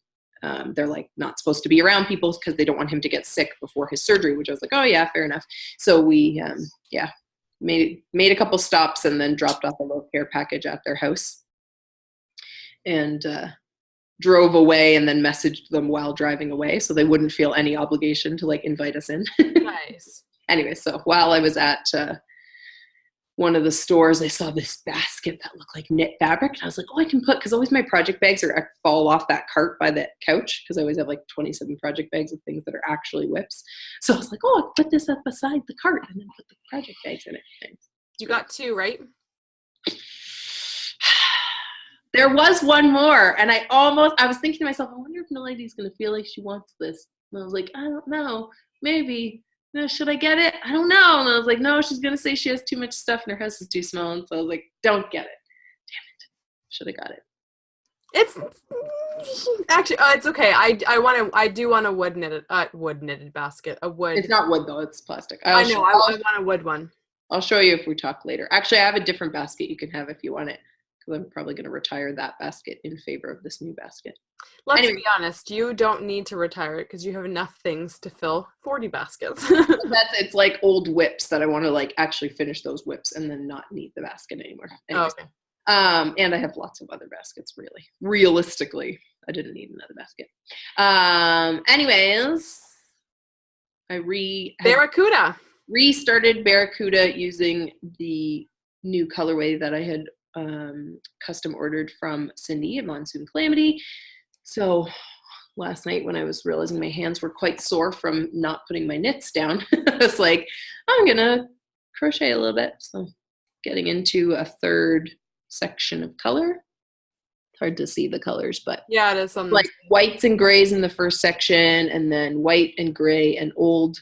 they're like not supposed to be around people because they don't want him to get sick before his surgery, which I was like, oh yeah, fair enough. So we, made a couple stops and then dropped off a little care package at their house and drove away and then messaged them while driving away so they wouldn't feel any obligation to like invite us in. Nice. Anyway, so while I was at one of the stores, I saw this basket that looked like knit fabric. And I was like, oh, I can put, because always my project bags fall off that cart by the couch because I always have like 27 project bags of things that are actually whips. So I was like, oh, I'll put this up beside the cart and then put the project bags in it. You got 2, right? There was one more. And I was thinking to myself, I wonder if NalediS going to feel like she wants this. And I was like, I don't know, maybe. No, should I get it? I don't know. And I was like, no, she's going to say she has too much stuff and her house is too small. And so I was like, don't get it. Damn it. Should have got it. It's actually, it's okay. I do want a wood knitted basket. A wood. It's not wood though. It's plastic. I know. I want a wood one. I'll show you if we talk later. Actually, I have a different basket you can have if you want it. Because I'm probably going to retire that basket in favor of this new basket. Let's be honest, you don't need to retire it because you have enough things to fill 40 baskets. It's like old whips that I want to like actually finish those whips and then not need the basket anymore. Anyways, okay. And I have lots of other baskets, really. Realistically, I didn't need another basket. Anyways, I Barracuda. restarted Barracuda using the new colorway that I had custom ordered from Cindy at Monsoon Calamity. So last night when I was realizing my hands were quite sore from not putting my knits down, I was like, I'm gonna crochet a little bit. So getting into a third section of color. Hard to see the colors, but yeah, it is like whites and grays in the first section, and then white and gray and old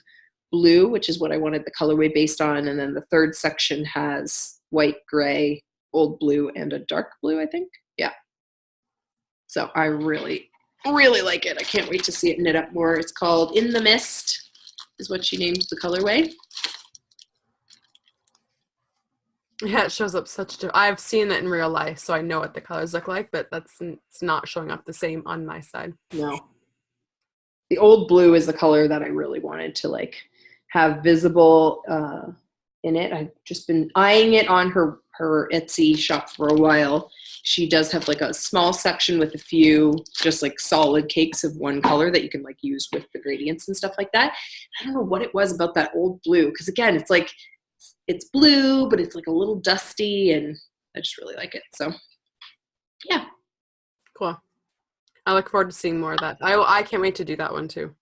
blue, which is what I wanted the colorway based on. And then the third section has white, gray, old blue, and a dark blue, I think. Yeah. So I really, really like it. I can't wait to see it knit up more. It's called In the Mist, is what she named the colorway. Yeah, it shows up I've seen it in real life, so I know what the colors look like, but it's not showing up the same on my side. No. The old blue is the color that I really wanted to like have visible in it. I've just been eyeing it on her Etsy shop for a while, she does have like a small section with a few just like solid cakes of one color that you can like use with the gradients and stuff like that. I don't know what it was about that old blue, because again, it's like it's blue, but it's like a little dusty, and I just really like it. So yeah. Cool. I look forward to seeing more of that. I can't wait to do that one too.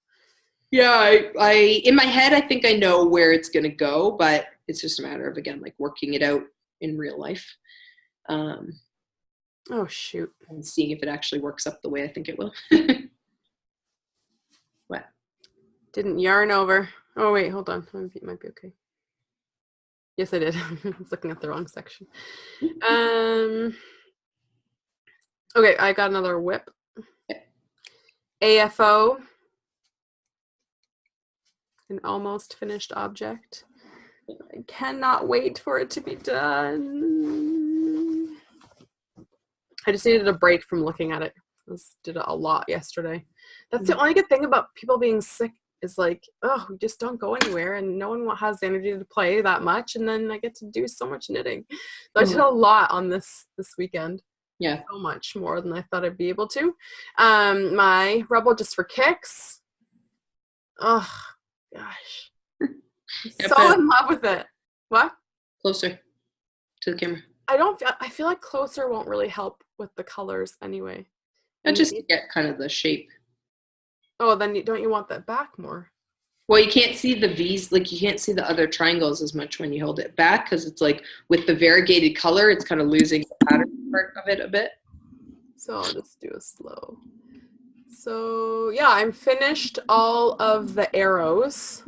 Yeah, I in my head I think I know where it's gonna go, but it's just a matter of again like working it out in real life. Oh shoot. And seeing if it actually works up the way I think it will. What? Didn't yarn over. Oh wait, hold on. It might be okay. Yes, I did. I was looking at the wrong section. Okay, I got another whip. AFO. An almost finished object. I cannot wait for it to be done. I just needed a break from looking at it. I did it a lot yesterday. That's the only good thing about people being sick is like, oh, we just don't go anywhere and no one has the energy to play that much, and then I get to do so much knitting. So I did a lot on this weekend. Yeah. So much more than I thought I'd be able to. My Rebel Just for Kicks. Oh, gosh. I'm so in love with it. What? Closer to the camera. I feel like closer won't really help with the colors anyway. And just get kind of the shape. Oh, then don't you want that back more? Well, you can't see the V's, like you can't see the other triangles as much when you hold it back, because it's like with the variegated color, it's kind of losing the pattern part of it a bit. So I'll just do a slow. So yeah, I'm finished all of the arrows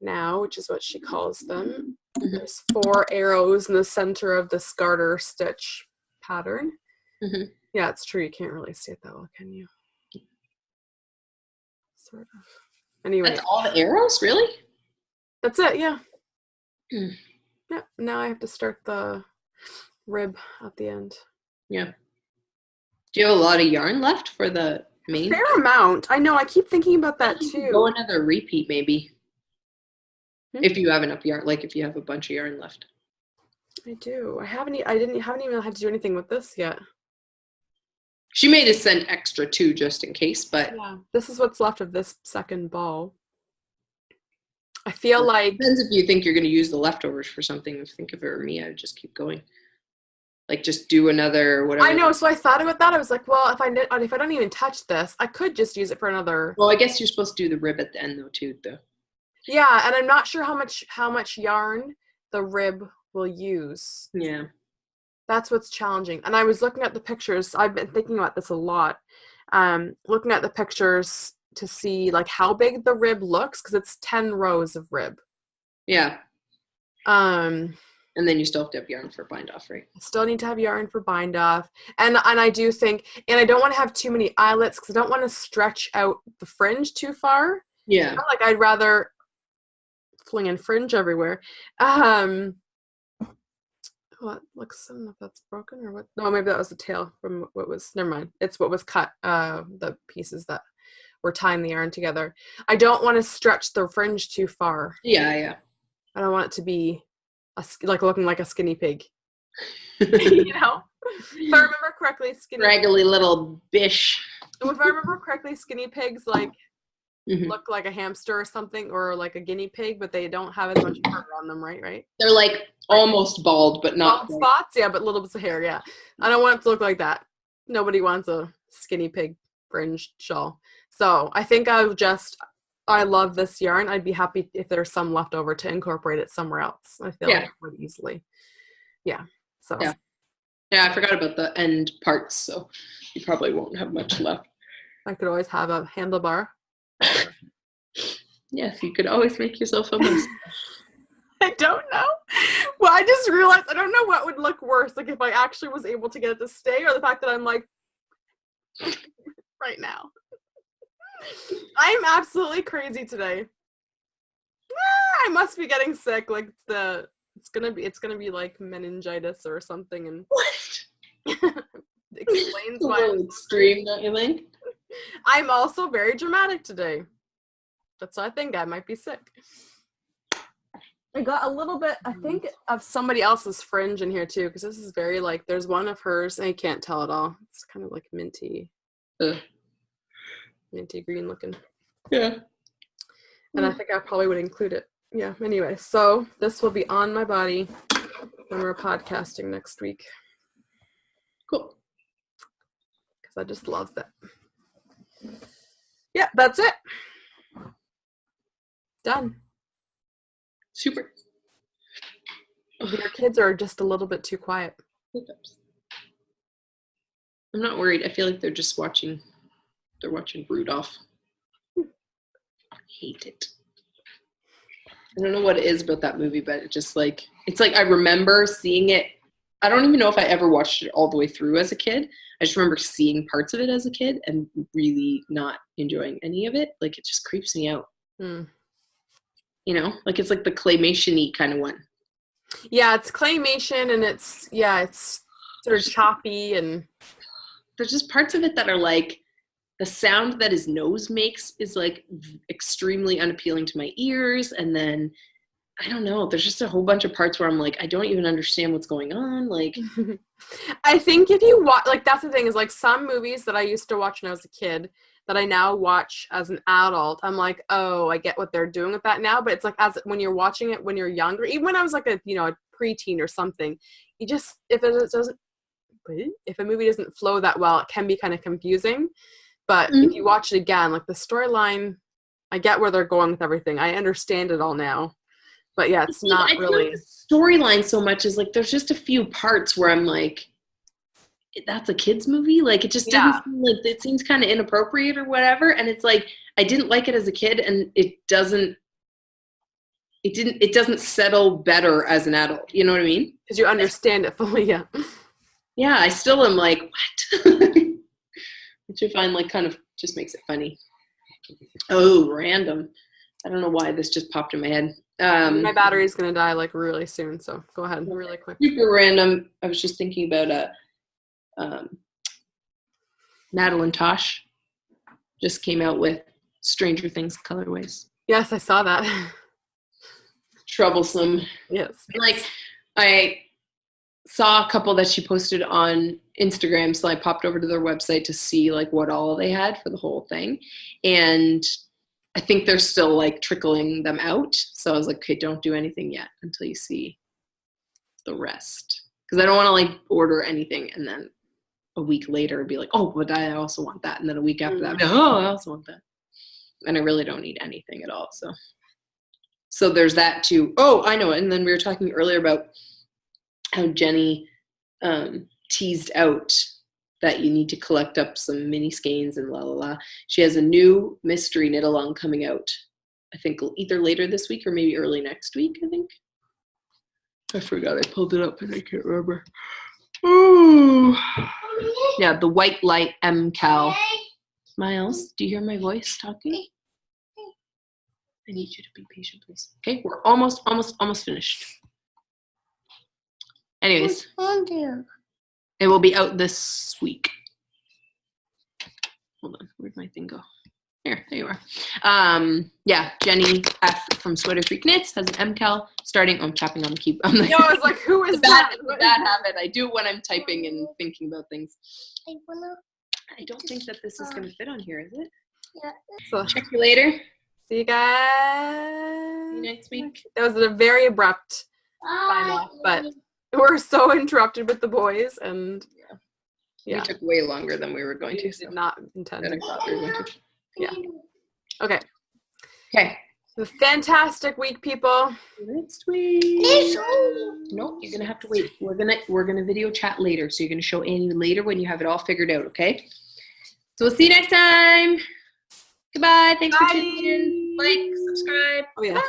now, which is what she calls them. There's 4 arrows in the center of this garter stitch pattern. Yeah, it's true. You can't really see it that well, can you? Sort of. Anyway. That's all the arrows? Really? That's it, yeah. Yeah, now I have to start the rib at the end. Yeah. Do you have a lot of yarn left for the main? Fair amount. I know, I keep thinking about that too. Go another repeat maybe. If you have enough yarn, like if you have a bunch of yarn left. I do. I haven't even had to do anything with this yet. She made us send extra too, just in case, but yeah, this is what's left of this second ball. I feel like depends if you think you're going to use the leftovers for something. If think if it were me, I would just keep going. Like just do another whatever. I know. So I thought about that. I was like, well, if I don't even touch this, I could just use it for another. Well, I guess you're supposed to do the rib at the end though too, though. Yeah, and I'm not sure how much yarn the rib will use. Yeah. That's what's challenging. And I was looking at the pictures. I've been thinking about this a lot. Looking at the pictures to see like how big the rib looks, because it's 10 rows of rib. Yeah. And then you still have to have yarn for bind off, right? I still need to have yarn for bind off. And I do think, and I don't want to have too many eyelets because I don't want to stretch out the fringe too far. Yeah. Like I'd rather fling in fringe everywhere. What looks, I don't know if that's broken or what. No, maybe that was the tail from what was, never mind. It's what was cut, the pieces that were tying the yarn together. I don't want to stretch the fringe too far. Yeah. I don't want it to be like looking like a skinny pig. You know? If I remember correctly, raggedy little bish. If I remember correctly, skinny pigs like look like a hamster or something, or like a guinea pig, but they don't have as much fur on them, right? They're like almost bald, but not bald spots, yeah, but little bits of hair, yeah. I don't want it to look like that. Nobody wants a skinny pig fringed shawl. So I think I love this yarn. I'd be happy if there's some left over to incorporate it somewhere else. I feel like it would easily. Yeah. So. Yeah, I forgot about the end parts, so you probably won't have much left. I could always have a handlebar. Yes, you could always make yourself a mustache. I don't know. Well, I just realized I don't know what would look worse, like if I actually was able to get it to stay, or the fact that I'm like right now. I'm absolutely crazy today. I must be getting sick. Like it's gonna be like meningitis or something, and what? Explains why I'm extreme, don't you think? I'm also very dramatic today. That's why I think I might be sick. I got a little bit, I think, of somebody else's fringe in here too, because this is very like, there's one of hers, and I can't tell at all. It's kind of like minty green looking. Yeah. And I think I probably would include it. Yeah, anyway, so this will be on my body when we're podcasting next week. Cool. Because I just love that. Yeah, that's it. Done. Super. Your kids are just a little bit too quiet. I'm not worried. I feel like they're just watching. They're watching Rudolph. I hate it. I don't know what it is about that movie, but it just like, it's like I remember seeing it. I don't even know if I ever watched it all the way through as a kid. I just remember seeing parts of it as a kid and really not enjoying any of it. Like, it just creeps me out. You know, like it's like the claymation-y kind of one. Yeah, it's claymation, and it's sort of choppy, and there's just parts of it that are like, the sound that his nose makes is like extremely unappealing to my ears. And then, I don't know, there's just a whole bunch of parts where I'm like, I don't even understand what's going on. Like, I think if you watch, like, that's the thing is like some movies that I used to watch when I was a kid that I now watch as an adult, I'm like, oh, I get what they're doing with that now. But it's like, as when you're watching it when you're younger, even when I was like a preteen or something, you just, if a movie doesn't flow that well, it can be kind of confusing. But if you watch it again, like the storyline, I get where they're going with everything. I understand it all now. But yeah, it's not really. The storyline so much is like, there's just a few parts where I'm like, that's a kid's movie? Like, it just doesn't seem like, it seems kind of inappropriate or whatever. And it's like, I didn't like it as a kid, and it doesn't settle better as an adult. You know what I mean? Because you understand it fully, yeah. Yeah, I still am like, what? Which I find like kind of just makes it funny. Oh, random. I don't know why this just popped in my head. My battery's going to die like really soon, so go ahead really quick. Super random. I was just thinking about Madeline Tosh just came out with Stranger Things colorways. Yes, I saw that. Troublesome. Yes. Like, I saw a couple that she posted on Instagram, so I popped over to their website to see like what all they had for the whole thing, and I think they're still like trickling them out. So I was like, okay, don't do anything yet until you see the rest, because I don't want to like order anything and then a week later be like, oh, but I also want that, and then a week after that, oh, I also want that, and I really don't need anything at all. So there's that too. Oh, I know. And then we were talking earlier about how Jenny teased out that you need to collect up some mini skeins and la la la. She has a new mystery knit along coming out, I think either later this week or maybe early next week, I think. I forgot, I pulled it up and I can't remember. Ooh. Yeah, the White Light M Cowl. Miles, do you hear my voice talking? I need you to be patient, please. Okay, we're almost finished. Anyways, it will be out this week. Hold on, where'd my thing go? There you are. Yeah, Jenny F from Sweater Freak Knits has an MCal starting. I'm tapping on the key. I was like, who is that? It's a bad habit. I do when I'm typing and thinking about things. I don't think that this is going to fit on here, is it? Yeah. So, check you later. See you guys. See you next week. That was a very abrupt sign off, but we're so interrupted with the boys, and We took way longer than we were going to. Did not intend to. We were going to. Yeah. Okay. Okay. A fantastic week, people. Next week. Nope, you're gonna have to wait. We're gonna video chat later, so you're gonna show Annie later when you have it all figured out. Okay. So we'll see you next time. Goodbye. Thanks for tuning in. Like, subscribe. Oh yes.